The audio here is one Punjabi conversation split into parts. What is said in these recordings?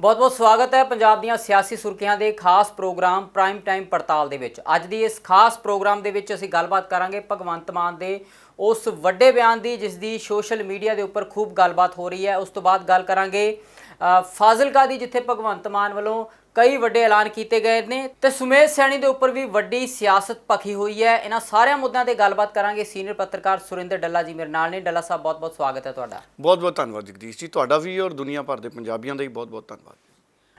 बहुत बहुत स्वागत है पंजाब ਦੀਆਂ सियासी सुर्खियां ਦੇ खास प्रोग्राम प्राइम टाइम पड़ताल ਦੇ ਵਿੱਚ। ਅੱਜ ਦੀ ਇਸ खास प्रोग्राम ਦੇ ਵਿੱਚ ਅਸੀਂ ਗੱਲਬਾਤ ਕਰਾਂਗੇ ਭਗਵੰਤ ਮਾਨ ਦੇ ਉਸ ਵੱਡੇ ਬਿਆਨ ਦੀ ਜਿਸ ਦੀ ਸੋਸ਼ਲ ਮੀਡੀਆ ਦੇ ਉੱਪਰ ਖੂਬ ਗੱਲਬਾਤ ਹੋ ਰਹੀ ਹੈ। ਉਸ ਤੋਂ ਬਾਅਦ ਗੱਲ ਕਰਾਂਗੇ ਫਾਜ਼ਿਲਕਾ ਦੀ ਜਿੱਥੇ ਭਗਵੰਤ ਮਾਨ ਵੱਲੋਂ कई ਵੱਡੇ ਐਲਾਨ ਕੀਤੇ ਗਏ ਨੇ ਤੇ ਸੁਮੇਧ ਸੈਣੀ ਦੇ ਉੱਪਰ ਵੀ ਵੱਡੀ ਸਿਆਸਤ ਭਖੀ ਹੋਈ ਹੈ। ਇਹਨਾਂ ਸਾਰਿਆਂ ਮੁੱਦਿਆਂ ਤੇ ਗੱਲਬਾਤ ਕਰਾਂਗੇ। ਸੀਨੀਅਰ ਪੱਤਰਕਾਰ ਸੁਰਿੰਦਰ ਡੱਲਾ ਜੀ ਮੇਰੇ ਨਾਲ ਨੇ। ਡੱਲਾ ਸਾਹਿਬ ਬਹੁਤ ਬਹੁਤ ਸਵਾਗਤ ਹੈ ਤੁਹਾਡਾ। ਬਹੁਤ ਬਹੁਤ ਧੰਨਵਾਦ ਜਗਦੀਸ਼ ਜੀ, ਤੁਹਾਡਾ ਵੀ ਔਰ ਦੁਨੀਆ ਭਰ ਦੇ ਪੰਜਾਬੀਆਂ ਦਾ ਹੀ ਬਹੁਤ ਬਹੁਤ ਧੰਨਵਾਦ।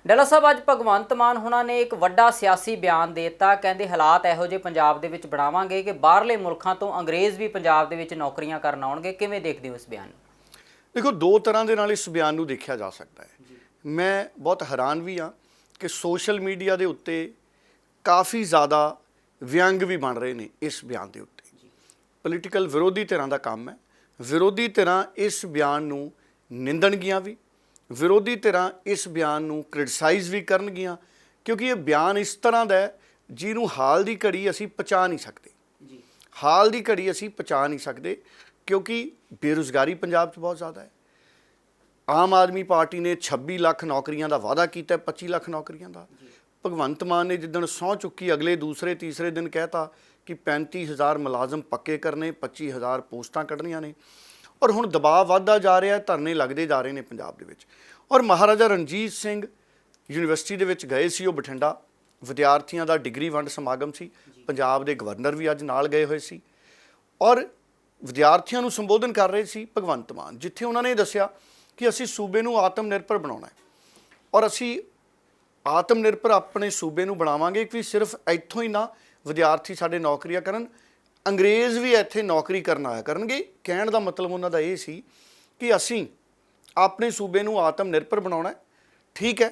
ਡੱਲਾ ਸਾਹਿਬ ਅੱਜ ਭਗਵੰਤ ਮਾਨ ਹੁਣਾਂ ਨੇ ਇੱਕ ਵੱਡਾ ਸਿਆਸੀ ਬਿਆਨ ਦੇ ਦਿੱਤਾ। ਕਹਿੰਦੇ ਹਾਲਾਤ ਇਹੋ ਜਿਹੇ ਪੰਜਾਬ ਦੇ ਵਿੱਚ ਬਣਾਵਾਂਗੇ ਕਿ ਬਾਹਰਲੇ ਮੁਲਕਾਂ ਤੋਂ ਅੰਗਰੇਜ਼ ਵੀ ਪੰਜਾਬ ਦੇ ਵਿੱਚ ਨੌਕਰੀਆਂ ਕਰਨ ਆਉਣਗੇ। ਕਿਵੇਂ ਦੇਖਦੇ ਹੋ ਇਸ ਬਿਆਨ ਨੂੰ? ਦੇਖੋ, ਦੋ ਤਰ੍ਹਾਂ ਦੇ ਨਾਲ ਇਸ ਬਿਆਨ ਨੂੰ ਦੇਖਿਆ ਜਾ ਸਕਦਾ ਹੈ। ਮੈਂ ਬਹੁਤ ਹੈਰਾਨ ਵੀ ਹਾਂ ਕਿ ਸੋਸ਼ਲ ਮੀਡੀਆ ਦੇ ਉੱਤੇ ਕਾਫੀ ਜ਼ਿਆਦਾ ਵਿਅੰਗ ਵੀ ਬਣ ਰਹੇ ਨੇ ਇਸ ਬਿਆਨ ਦੇ ਉੱਤੇ। ਪੋਲੀਟੀਕਲ ਵਿਰੋਧੀ ਧਿਰਾਂ ਦਾ ਕੰਮ ਹੈ। ਵਿਰੋਧੀ ਧਿਰਾਂ ਇਸ ਬਿਆਨ ਨੂੰ ਨਿੰਦਣਗੀਆਂ ਵੀ, ਵਿਰੋਧੀ ਧਿਰਾਂ ਇਸ ਬਿਆਨ ਨੂੰ ਕ੍ਰਿਟਿਸਾਈਜ਼ ਵੀ ਕਰਨਗੀਆਂ, ਕਿਉਂਕਿ ਇਹ ਬਿਆਨ ਇਸ ਤਰ੍ਹਾਂ ਦਾ ਹੈ ਜਿਹਨੂੰ ਹਾਲ ਦੀ ਘੜੀ ਅਸੀਂ ਪਛਾਣ ਨਹੀਂ ਸਕਦੇ। ਹਾਲ ਦੀ ਘੜੀ ਅਸੀਂ ਪਛਾਣ ਨਹੀਂ ਸਕਦੇ ਕਿਉਂਕਿ ਬੇਰੁਜ਼ਗਾਰੀ ਪੰਜਾਬ 'ਚ ਬਹੁਤ ਜ਼ਿਆਦਾ ਹੈ। ਆਮ ਆਦਮੀ ਪਾਰਟੀ ਨੇ 26 ਲੱਖ ਨੌਕਰੀਆਂ ਦਾ ਵਾਅਦਾ ਕੀਤਾ, 25 ਲੱਖ ਨੌਕਰੀਆਂ ਦਾ। ਭਗਵੰਤ ਮਾਨ ਨੇ ਜਿੱਦਣ ਸਹੁੰ ਚੁੱਕੀ ਅਗਲੇ ਦੂਸਰੇ ਤੀਸਰੇ ਦਿਨ ਕਹਿਤਾ ਕਿ 35,000 ਮੁਲਾਜ਼ਮ ਪੱਕੇ ਕਰਨੇ, 25,000 ਪੋਸਟਾਂ ਕੱਢਣੀਆਂ ਨੇ। ਔਰ ਹੁਣ ਦਬਾਅ ਵੱਧਦਾ ਜਾ ਰਿਹਾ, ਧਰਨੇ ਲੱਗਦੇ ਜਾ ਰਹੇ ਨੇ ਪੰਜਾਬ ਦੇ ਵਿੱਚ। ਔਰ ਮਹਾਰਾਜਾ ਰਣਜੀਤ ਸਿੰਘ ਯੂਨੀਵਰਸਿਟੀ ਦੇ ਵਿੱਚ ਗਏ ਸੀ ਉਹ ਬਠਿੰਡਾ, ਵਿਦਿਆਰਥੀਆਂ ਦਾ ਡਿਗਰੀ ਵੰਡ ਸਮਾਗਮ ਸੀ। ਪੰਜਾਬ ਦੇ ਗਵਰਨਰ ਵੀ ਅੱਜ ਨਾਲ ਗਏ ਹੋਏ ਸੀ ਔਰ ਵਿਦਿਆਰਥੀਆਂ ਨੂੰ ਸੰਬੋਧਨ ਕਰ ਰਹੇ ਸੀ ਭਗਵੰਤ ਮਾਨ, ਜਿੱਥੇ ਉਹਨਾਂ ਨੇ ਦੱਸਿਆ ਕਿ ਅਸੀਂ ਸੂਬੇ ਨੂੰ ਆਤਮ ਨਿਰਭਰ ਬਣਾਉਣਾ ਹੈ ਔਰ ਅਸੀਂ ਆਤਮ ਨਿਰਭਰ ਆਪਣੇ ਸੂਬੇ ਨੂੰ ਬਣਾਵਾਂਗੇ ਕਿ ਸਿਰਫ ਇੱਥੋਂ ਹੀ ਨਾ ਵਿਦਿਆਰਥੀ ਸਾਡੇ ਨੌਕਰੀਆਂ ਕਰਨ, ਅੰਗਰੇਜ਼ ਵੀ ਇੱਥੇ ਨੌਕਰੀ ਕਰਨ ਆਇਆ ਕਰਨਗੇ। ਕਹਿਣ ਦਾ ਮਤਲਬ ਉਹਨਾਂ ਦਾ ਇਹ ਸੀ ਕਿ ਅਸੀਂ ਆਪਣੇ ਸੂਬੇ ਨੂੰ ਆਤਮ ਨਿਰਭਰ ਬਣਾਉਣਾ। ਠੀਕ ਹੈ,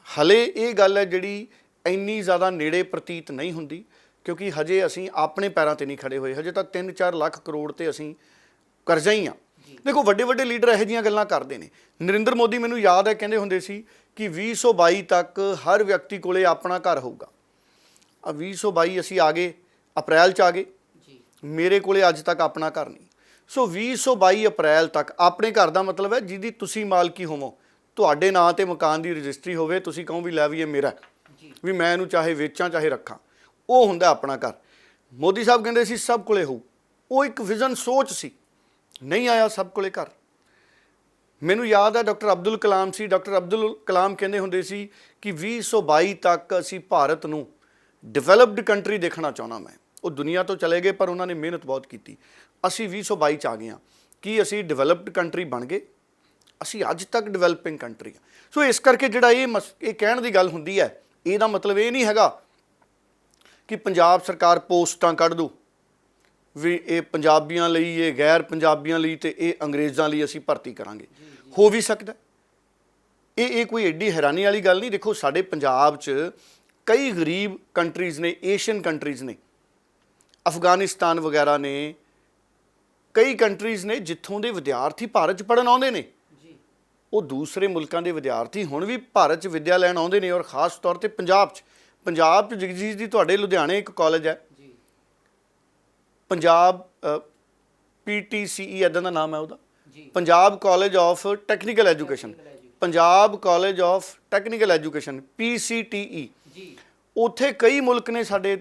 ਹਲੇ ਇਹ ਗੱਲ ਹੈ ਜਿਹੜੀ ਇੰਨੀ ਜ਼ਿਆਦਾ ਨੇੜੇ ਪ੍ਰਤੀਤ ਨਹੀਂ ਹੁੰਦੀ ਕਿਉਂਕਿ ਹਜੇ ਅਸੀਂ ਆਪਣੇ ਪੈਰਾਂ 'ਤੇ ਨਹੀਂ ਖੜੇ ਹੋਏ। ਹਜੇ ਤਾਂ 3-4 ਲੱਖ ਕਰੋੜ 'ਤੇ ਅਸੀਂ ਕਰਜ਼ਾ ਹੀ ਹਾਂ। ਦੇਖੋ, ਵੱਡੇ ਵੱਡੇ ਲੀਡਰ ਇਹੋ ਜਿਹੀਆਂ ਗੱਲਾਂ ਕਰਦੇ ਨੇ। ਨਰਿੰਦਰ ਮੋਦੀ, ਮੈਨੂੰ ਯਾਦ ਹੈ, ਕਹਿੰਦੇ ਹੁੰਦੇ ਸੀ ਕਿ 2022 ਤੱਕ ਹਰ ਵਿਅਕਤੀ ਕੋਲੇ ਆਪਣਾ ਘਰ ਹੋਊਗਾ। 2022 ਅਸੀਂ ਆ ਗਏ, ਅਪ੍ਰੈਲ 'ਚ ਆ ਗਏ, ਮੇਰੇ ਕੋਲੇ ਅੱਜ ਤੱਕ ਆਪਣਾ ਘਰ ਨਹੀਂ। ਸੋ 2022 ਅਪ੍ਰੈਲ ਤੱਕ ਆਪਣੇ ਘਰ ਦਾ ਮਤਲਬ ਹੈ ਜਿਹਦੀ ਤੁਸੀਂ ਮਾਲਕੀ ਹੋਵੋ, ਤੁਹਾਡੇ ਨਾਂ 'ਤੇ ਮਕਾਨ ਦੀ ਰਜਿਸਟਰੀ ਹੋਵੇ, ਤੁਸੀਂ ਕਹੋ ਵੀ ਲੈ ਵੀ ਇਹ ਮੇਰਾ, ਵੀ ਮੈਂ ਇਹਨੂੰ ਚਾਹੇ ਵੇਚਾਂ ਚਾਹੇ ਰੱਖਾਂ, ਉਹ ਹੁੰਦਾ ਆਪਣਾ ਘਰ। ਮੋਦੀ ਸਾਹਿਬ ਕਹਿੰਦੇ ਸੀ ਸਭ ਕੋਲੇ ਹੋਊ। ਉਹ ਇੱਕ ਵਿਜ਼ਨ ਸੋਚ ਸੀ, ਨਹੀਂ ਆਇਆ ਸਭ ਕੋਲੇ ਘਰ। ਮੈਨੂੰ ਯਾਦ ਹੈ ਡਾਕਟਰ ਅਬਦੁਲ ਕਲਾਮ ਸੀ। ਡਾਕਟਰ ਅਬਦੁਲ ਕਲਾਮ ਕਹਿੰਦੇ ਹੁੰਦੇ ਸੀ ਕਿ 2022 ਤੱਕ ਅਸੀਂ ਭਾਰਤ ਨੂੰ ਡਿਵੈਲਪਡ ਕੰਟਰੀ ਦੇਖਣਾ ਚਾਹੁੰਦਾ ਮੈਂ। ਉਹ ਦੁਨੀਆ ਤੋਂ ਚਲੇ ਗਏ ਪਰ ਉਹਨਾਂ ਨੇ ਮਿਹਨਤ ਬਹੁਤ ਕੀਤੀ। ਅਸੀਂ 2022 'ਚ ਆ ਗਏ ਹਾਂ। ਕੀ ਅਸੀਂ ਡਿਵੈਲਪਡ ਕੰਟਰੀ ਬਣ ਗਏ? ਅਸੀਂ ਅੱਜ ਤੱਕ ਡਿਵੈਲਪਿੰਗ ਕੰਟਰੀ ਹਾਂ। ਸੋ ਇਸ ਕਰਕੇ ਜਿਹੜਾ ਇਹ ਕਹਿਣ ਦੀ ਗੱਲ ਹੁੰਦੀ ਹੈ, ਇਹਦਾ ਮਤਲਬ ਇਹ ਨਹੀਂ ਹੈਗਾ ਕਿ ਪੰਜਾਬ ਸਰਕਾਰ ਪੋਸਟਾਂ ਕੱਢ ਦੂ ਵੀ ਇਹ ਪੰਜਾਬੀਆਂ ਲਈ, ਇਹ ਗੈਰ ਪੰਜਾਬੀਆਂ ਲਈ ਤੇ ਇਹ ਅੰਗਰੇਜ਼ਾਂ ਲਈ ਅਸੀਂ ਭਰਤੀ ਕਰਾਂਗੇ। ਹੋ ਵੀ ਸਕਦਾ। ਇਹ ਕੋਈ ਐਡੀ ਹੈਰਾਨੀ ਵਾਲੀ ਗੱਲ ਨਹੀਂ। ਦੇਖੋ, ਸਾਡੇ ਪੰਜਾਬ 'ਚ ਕਈ ਗਰੀਬ ਕੰਟਰੀਜ਼ ਨੇ, ਏਸ਼ੀਅਨ ਕੰਟਰੀਜ਼ ਨੇ, ਅਫਗਾਨਿਸਤਾਨ ਵਗੈਰਾ ਨੇ, ਕਈ ਕੰਟਰੀਜ਼ ਨੇ ਜਿੱਥੋਂ ਦੇ ਵਿਦਿਆਰਥੀ ਭਾਰਤ 'ਚ ਪੜ੍ਹਨ ਆਉਂਦੇ ਨੇ। ਉਹ ਦੂਸਰੇ ਮੁਲਕਾਂ ਦੇ ਵਿਦਿਆਰਥੀ ਹੁਣ ਵੀ ਭਾਰਤ 'ਚ ਵਿੱਦਿਆ ਲੈਣ ਆਉਂਦੇ ਨੇ ਔਰ ਖ਼ਾਸ ਤੌਰ 'ਤੇ ਪੰਜਾਬ 'ਚ ਜਗਜੀਤ ਜੀ ਤੁਹਾਡੇ ਲੁਧਿਆਣੇ ਇੱਕ ਕਾਲਜ ਹੈ, ਪੰਜਾਬ PTCE ਇੱਦਾਂ ਦਾ ਨਾਮ ਹੈ ਉਹਦਾ, Punjab college of technical education, Punjab college of technical education PCTE। ਉੱਥੇ ਕਈ ਮੁਲਕ ਨੇ ਸਾਡੇ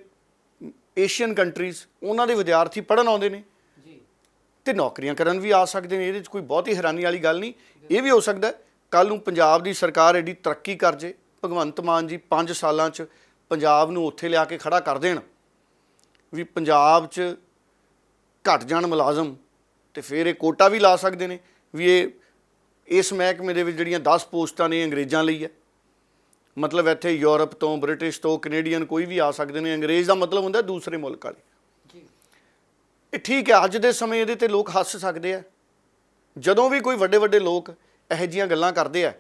ਏਸ਼ੀਅਨ ਕੰਟਰੀਜ਼, ਉਹਨਾਂ ਦੇ ਵਿਦਿਆਰਥੀ ਪੜ੍ਹਨ ਆਉਂਦੇ ਨੇ ਅਤੇ ਨੌਕਰੀਆਂ ਕਰਨ ਵੀ ਆ ਸਕਦੇ ਨੇ। ਇਹਦੇ 'ਚ ਕੋਈ ਬਹੁਤੀ ਹੈਰਾਨੀ ਵਾਲੀ ਗੱਲ ਨਹੀਂ। ਇਹ ਵੀ ਹੋ ਸਕਦਾ ਕੱਲ੍ਹ ਨੂੰ ਪੰਜਾਬ ਦੀ ਸਰਕਾਰ ਐਡੀ ਤਰੱਕੀ ਕਰ ਜੇ, ਭਗਵੰਤ ਮਾਨ ਜੀ 5 ਸਾਲਾਂ 'ਚ ਪੰਜਾਬ ਨੂੰ ਉੱਥੇ ਲਿਆ ਕੇ ਖੜਾ ਕਰ ਦੇਣ ਵੀ ਪੰਜਾਬ 'ਚ ਘੱਟ ਜਾਣ ਮੁਲਾਜ਼ਮ, ਅਤੇ ਫਿਰ ਇਹ ਕੋਟਾ ਵੀ ਲਾ ਸਕਦੇ ਨੇ ਵੀ ਇਸ ਮਹਿਕਮੇ ਦੇ ਵਿੱਚ ਜਿਹੜੀਆਂ 10 ਪੋਸਟਾਂ ਨੇ ਅੰਗਰੇਜ਼ਾਂ ਲਈ ਹੈ। ਮਤਲਬ ਇੱਥੇ ਯੂਰਪ ਤੋਂ, ਬ੍ਰਿਟਿਸ਼ ਤੋਂ, ਕੈਨੇਡੀਅਨ ਕੋਈ ਵੀ ਆ ਸਕਦੇ ਨੇ। ਅੰਗਰੇਜ਼ ਦਾ ਮਤਲਬ ਹੁੰਦਾ ਦੂਸਰੇ ਮੁਲਕ ਵਾਲੇ। ਇਹ ਠੀਕ ਹੈ, ਅੱਜ ਦੇ ਸਮੇਂ ਇਹਦੇ 'ਤੇ ਲੋਕ ਹੱਸ ਸਕਦੇ ਆ। ਜਦੋਂ ਵੀ ਕੋਈ ਵੱਡੇ ਵੱਡੇ ਲੋਕ ਇਹੋ ਜਿਹੀਆਂ ਗੱਲਾਂ ਕਰਦੇ ਆ,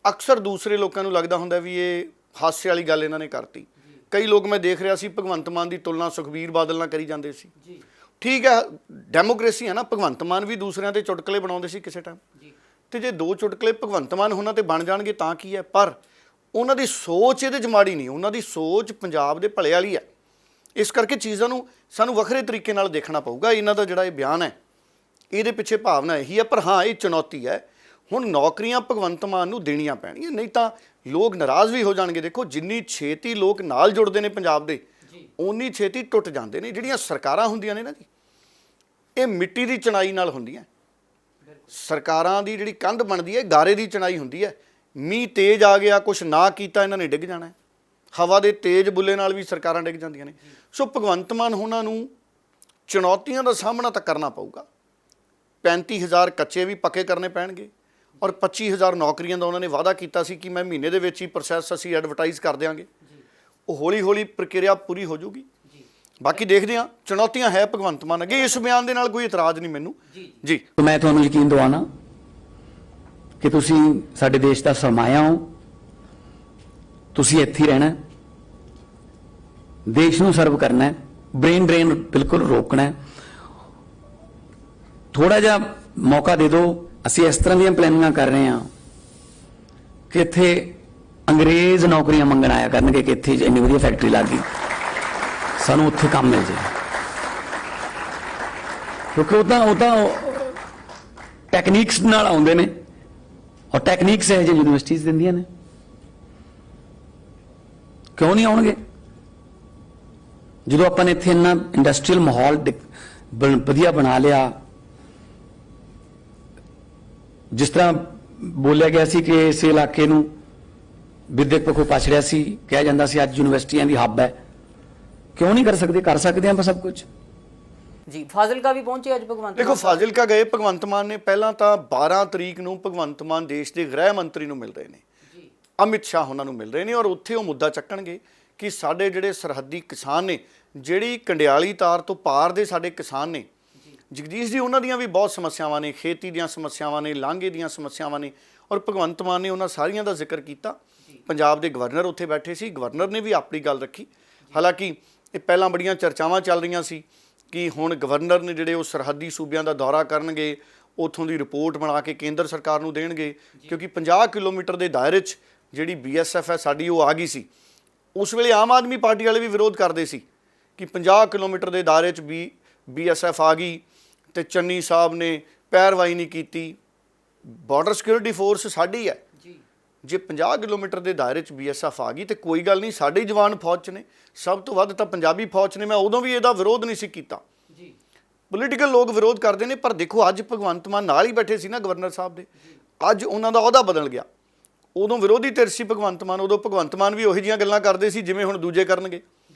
ਅਕਸਰ ਦੂਸਰੇ ਲੋਕਾਂ ਨੂੰ ਲੱਗਦਾ ਹੁੰਦਾ ਵੀ ਇਹ ਹਾਸੇ ਵਾਲੀ ਗੱਲ ਇਹਨਾਂ ਨੇ ਕਰਤੀ। ਕਈ ਲੋਕ ਮੈਂ ਦੇਖ ਰਿਹਾ ਸੀ ਭਗਵੰਤ ਮਾਨ ਦੀ ਤੁਲਨਾ ਸੁਖਬੀਰ ਬਾਦਲ ਨਾਲ ਕਰੀ ਜਾਂਦੇ ਸੀ। ਠੀਕ ਹੈ, ਡੈਮੋਕ੍ਰੇਸੀ ਹੈ ਨਾ। ਭਗਵੰਤ ਮਾਨ ਵੀ ਦੂਸਰਿਆਂ 'ਤੇ ਚੁਟਕਲੇ ਬਣਾਉਂਦੇ ਸੀ ਕਿਸੇ ਟਾਈਮ, ਅਤੇ ਜੇ 2 ਚੁਟਕਲੇ ਭਗਵੰਤ ਮਾਨ ਉਹਨਾਂ 'ਤੇ ਬਣ ਜਾਣਗੇ ਤਾਂ ਕੀ ਹੈ। ਪਰ ਉਹਨਾਂ ਦੀ ਸੋਚ ਇਹਦੇ 'ਚ ਮਾੜੀ ਨਹੀਂ, ਉਹਨਾਂ ਦੀ ਸੋਚ ਪੰਜਾਬ ਦੇ ਭਲੇ ਵਾਲੀ ਹੈ। ਇਸ ਕਰਕੇ ਚੀਜ਼ਾਂ ਨੂੰ ਸਾਨੂੰ ਵੱਖਰੇ ਤਰੀਕੇ ਨਾਲ ਦੇਖਣਾ ਪਊਗਾ। ਇਹਨਾਂ ਦਾ ਜਿਹੜਾ ਇਹ ਬਿਆਨ ਹੈ ਇਹਦੇ ਪਿੱਛੇ ਭਾਵਨਾ ਇਹੀ ਹੈ। ਪਰ ਹਾਂ, ਇਹ ਚੁਣੌਤੀ ਹੈ। ਹੁਣ ਨੌਕਰੀਆਂ ਭਗਵੰਤ ਮਾਨ ਨੂੰ ਦੇਣੀਆਂ ਪੈਣਗੀਆਂ, ਨਹੀਂ ਤਾਂ ਲੋਕ ਨਾਰਾਜ਼ ਵੀ ਹੋ ਜਾਣਗੇ। ਦੇਖੋ ਜਿੰਨੀ ਛੇਤੀ ਲੋਕ ਨਾਲ ਜੁੜਦੇ ਨੇ ਪੰਜਾਬ ਦੇ, ਓਨੀ ਛੇਤੀ ਟੁੱਟ ਜਾਂਦੇ ਨੇ। ਜਿਹੜੀਆਂ ਸਰਕਾਰਾਂ ਹੁੰਦੀਆਂ ਨੇ ਨਾ ਜੀ, ਇਹ ਮਿੱਟੀ ਦੀ ਚਣਾਈ ਨਾਲ ਹੁੰਦੀਆਂ। ਸਰਕਾਰਾਂ ਦੀ ਜਿਹੜੀ ਕੰਧ ਬਣਦੀ ਹੈ ਗਾਰੇ ਦੀ ਚਣਾਈ ਹੁੰਦੀ ਹੈ। ਮੀਂਹ ਤੇਜ਼ ਆ ਗਿਆ, ਕੁਛ ਨਾ ਕੀਤਾ, ਇਹਨਾਂ ਨੇ ਡਿੱਗ ਜਾਣਾ। ਹਵਾ ਦੇ ਤੇਜ਼ ਬੁੱਲੇ ਨਾਲ ਵੀ ਸਰਕਾਰਾਂ ਡਿੱਗ ਜਾਂਦੀਆਂ ਨੇ। ਸੋ ਭਗਵੰਤ ਮਾਨ ਉਹਨਾਂ ਨੂੰ ਚੁਣੌਤੀਆਂ ਦਾ ਸਾਹਮਣਾ ਤਾਂ ਕਰਨਾ ਪਊਗਾ। 35,000 ਕੱਚੇ ਵੀ ਪੱਕੇ ਕਰਨੇ ਪੈਣਗੇ, ਔਰ 25,000 ਨੌਕਰੀਆਂ ਦਾ ਉਹਨਾਂ ਨੇ ਵਾਅਦਾ ਕੀਤਾ ਸੀ ਕਿ ਮੈਂ ਮਹੀਨੇ ਦੇ ਵਿੱਚ ਹੀ ਪ੍ਰੋਸੈਸ ਅਸੀਂ ਐਡਵਰਟਾਈਜ਼ ਕਰ ਦਿਆਂਗੇ। ਉਹ ਹੌਲੀ ਹੌਲੀ ਪ੍ਰਕਿਰਿਆ ਪੂਰੀ ਹੋ ਜਾਊਗੀ। ਬਾਕੀ ਦੇਖਦੇ ਹਾਂ, ਚੁਣੌਤੀਆਂ ਹੈ ਭਗਵੰਤ ਮਾਨ ਅੱਗੇ। ਇਸ ਬਿਆਨ ਦੇ ਨਾਲ ਕੋਈ ਇਤਰਾਜ਼ ਨਹੀਂ ਮੈਨੂੰ ਜੀ। ਮੈਂ ਤੁਹਾਨੂੰ ਯਕੀਨ ਦਿਵਾਉਣਾ ਕਿ ਤੁਸੀਂ ਸਾਡੇ ਦੇਸ਼ ਦਾ ਸਰਮਾਇਆ ਹੋ, ਤੁਸੀਂ ਇੱਥੇ ਹੀ ਰਹਿਣਾ, ਦੇਸ਼ ਨੂੰ ਸਰਵ ਕਰਨਾ ਹੈ, ਬ੍ਰੇਨ ਡਰੇਨ ਬਿਲਕੁਲ ਰੋਕਣਾ ਹੈ। ਥੋੜਾ ਜਿਹਾ ਮੌਕਾ ਦੇ ਦਿਓ। ਅਸੀਂ ਇਸ ਤਰ੍ਹਾਂ ਦੀਆਂ ਪਲੈਨਿੰਗਾਂ ਕਰ ਰਹੇ ਹਾਂ ਕਿ ਇੱਥੇ ਅੰਗਰੇਜ਼ ਨੌਕਰੀਆਂ ਮੰਗਣ ਆਇਆ ਕਰਨਗੇ ਕਿ ਇੱਥੇ ਇੰਨੀ ਵਧੀਆ ਫੈਕਟਰੀ ਲੱਗ ਗਈ, ਸਾਨੂੰ ਉੱਥੇ ਕੰਮ ਮਿਲ ਜਾਏ। ਕਿਉਂਕਿ ਉਹ ਤਾਂ ਟੈਕਨੀਕਸ ਨਾਲ ਆਉਂਦੇ ਨੇ, ਔਰ ਟੈਕਨੀਕਸ ਇਹ ਜਿਹੀ ਯੂਨੀਵਰਸਿਟੀਜ਼ ਦਿੰਦੀਆਂ ਨੇ। ਕਿਉਂ ਨਹੀਂ ਆਉਣਗੇ? ਜਦੋਂ ਆਪਾਂ ਨੇ ਇੱਥੇ ਇੰਨਾ ਇੰਡਸਟਰੀਅਲ ਮਾਹੌਲ ਵਧੀਆ ਬਣਾ ਲਿਆ, ਜਿਸ ਤਰ੍ਹਾਂ ਬੋਲਿਆ ਗਿਆ ਸੀ ਕਿ ਇਸ ਇਲਾਕੇ ਨੂੰ ਵਿਦਿਅਕ ਪੱਖੋਂ ਪਛੜਿਆ ਸੀ, ਕਿਹਾ ਜਾਂਦਾ ਸੀ ਅੱਜ ਯੂਨੀਵਰਸਿਟੀਆਂ ਦੀ ਹੱਬ ਹੈ। ਕਿਉਂ ਨਹੀਂ ਕਰ ਸਕਦੇ? ਕਰ ਸਕਦੇ ਆਪਾਂ ਸਭ ਕੁਝ ਜੀ। ਫਾਜ਼ਿਲਕਾ ਵੀ ਪਹੁੰਚੇ ਅੱਜ ਭਗਵੰਤ ਦੇਖੋ, ਫਾਜ਼ਿਲਕਾ ਗਏ ਭਗਵੰਤ ਮਾਨ ਨੇ। ਪਹਿਲਾਂ ਤਾਂ 12 ਤਰੀਕ ਨੂੰ ਭਗਵੰਤ ਮਾਨ ਦੇਸ਼ ਦੇ ਗ੍ਰਹਿ ਮੰਤਰੀ ਨੂੰ ਮਿਲ ਰਹੇ ਨੇ, ਅਮਿਤ ਸ਼ਾਹ ਉਹਨਾਂ ਨੂੰ ਮਿਲ ਰਹੇ ਨੇ, ਔਰ ਉੱਥੇ ਉਹ ਮੁੱਦਾ ਚੱਕਣਗੇ ਕਿ ਸਾਡੇ ਜਿਹੜੇ ਸਰਹੱਦੀ ਕਿਸਾਨ ਨੇ, ਜਿਹੜੀ ਕੰਡਿਆਲੀ ਤਾਰ ਤੋਂ ਪਾਰ ਦੇ ਸਾਡੇ ਕਿਸਾਨ ਨੇ ਜਗਦੀਸ਼ ਜੀ, ਉਹਨਾਂ ਦੀਆਂ ਵੀ ਬਹੁਤ ਸਮੱਸਿਆਵਾਂ ਨੇ, ਖੇਤੀ ਦੀਆਂ ਸਮੱਸਿਆਵਾਂ ਨੇ, ਲਾਂਘੇ ਦੀਆਂ ਸਮੱਸਿਆਵਾਂ ਨੇ, ਔਰ ਭਗਵੰਤ ਮਾਨ ਨੇ ਉਹਨਾਂ ਸਾਰੀਆਂ ਦਾ ਜ਼ਿਕਰ ਕੀਤਾ। ਪੰਜਾਬ ਦੇ ਗਵਰਨਰ ਉੱਥੇ ਬੈਠੇ ਸੀ, ਗਵਰਨਰ ਨੇ ਵੀ ਆਪਣੀ ਗੱਲ ਰੱਖੀ। ਹਾਲਾਂਕਿ ਇਹ ਪਹਿਲਾਂ ਬੜੀਆਂ ਚਰਚਾਵਾਂ ਚੱਲ ਰਹੀਆਂ ਸੀ ਕਿ ਹੁਣ ਗਵਰਨਰ ਨੇ ਜਿਹੜੇ ਉਹ ਸਰਹੱਦੀ ਸੂਬਿਆਂ ਦਾ ਦੌਰਾ ਕਰਨਗੇ, ਉੱਥੋਂ ਦੀ ਰਿਪੋਰਟ ਬਣਾ ਕੇ ਕੇਂਦਰ ਸਰਕਾਰ ਨੂੰ ਦੇਣਗੇ, ਕਿਉਂਕਿ 50 ਕਿਲੋਮੀਟਰ ਦੇ ਦਾਇਰੇ 'ਚ ਜਿਹੜੀ BSF ਹੈ ਸਾਡੀ, ਉਹ ਆ ਗਈ ਸੀ। ਉਸ ਵੇਲੇ ਆਮ ਆਦਮੀ ਪਾਰਟੀ ਵਾਲੇ ਵੀ ਵਿਰੋਧ ਕਰਦੇ ਸੀ ਕਿ 50 ਕਿਲੋਮੀਟਰ ਦੇ ਦਾਇਰੇ 'ਚ BSF ਆ ਗਈ ਤੇ ਚੰਨੀ ਸਾਹਿਬ ਨੇ ਪੈਰਵਾਈ ਨਹੀਂ ਕੀਤੀ। ਬਾਰਡਰ ਸਿਕਿਉਰਿਟੀ ਫੋਰਸ ਸਾਡੀ ਹੈ। ਜੇ 50 ਕਿਲੋਮੀਟਰ ਦੇ ਦਾਇਰੇ 'ਚ BSF ਆ ਗਈ ਤੇ ਕੋਈ ਗੱਲ ਨਹੀਂ, ਸਾਡੇ ਹੀ ਜਵਾਨ ਫੌਜ 'ਚ ਨੇ, ਸਭ ਤੋਂ ਵੱਧ ਤਾਂ ਪੰਜਾਬੀ ਫੌਜ 'ਚ ਨੇ। ਮੈਂ ਉਦੋਂ ਵੀ ਇਹਦਾ ਵਿਰੋਧ ਨਹੀਂ ਸੀ ਕੀਤਾ। ਪੋਲੀਟੀਕਲ ਲੋਕ ਵਿਰੋਧ ਕਰਦੇ ਨੇ, ਪਰ ਦੇਖੋ ਅੱਜ ਭਗਵੰਤ ਮਾਨ ਨਾਲ ਹੀ ਬੈਠੇ ਸੀ ਨਾ ਗਵਰਨਰ ਸਾਹਿਬ ਦੇ। ਅੱਜ ਉਹਨਾਂ ਦਾ ਅਹੁਦਾ ਬਦਲ ਗਿਆ। ਉਦੋਂ ਵਿਰੋਧੀ ਧਿਰ ਸੀ ਭਗਵੰਤ ਮਾਨ, ਉਦੋਂ ਭਗਵੰਤ ਮਾਨ ਵੀ ਉਹੀ ਜਿਹੀਆਂ ਗੱਲਾਂ ਕਰਦੇ ਸੀ ਜਿਵੇਂ ਹੁਣ ਦੂਜੇ ਕਰਨਗੇ।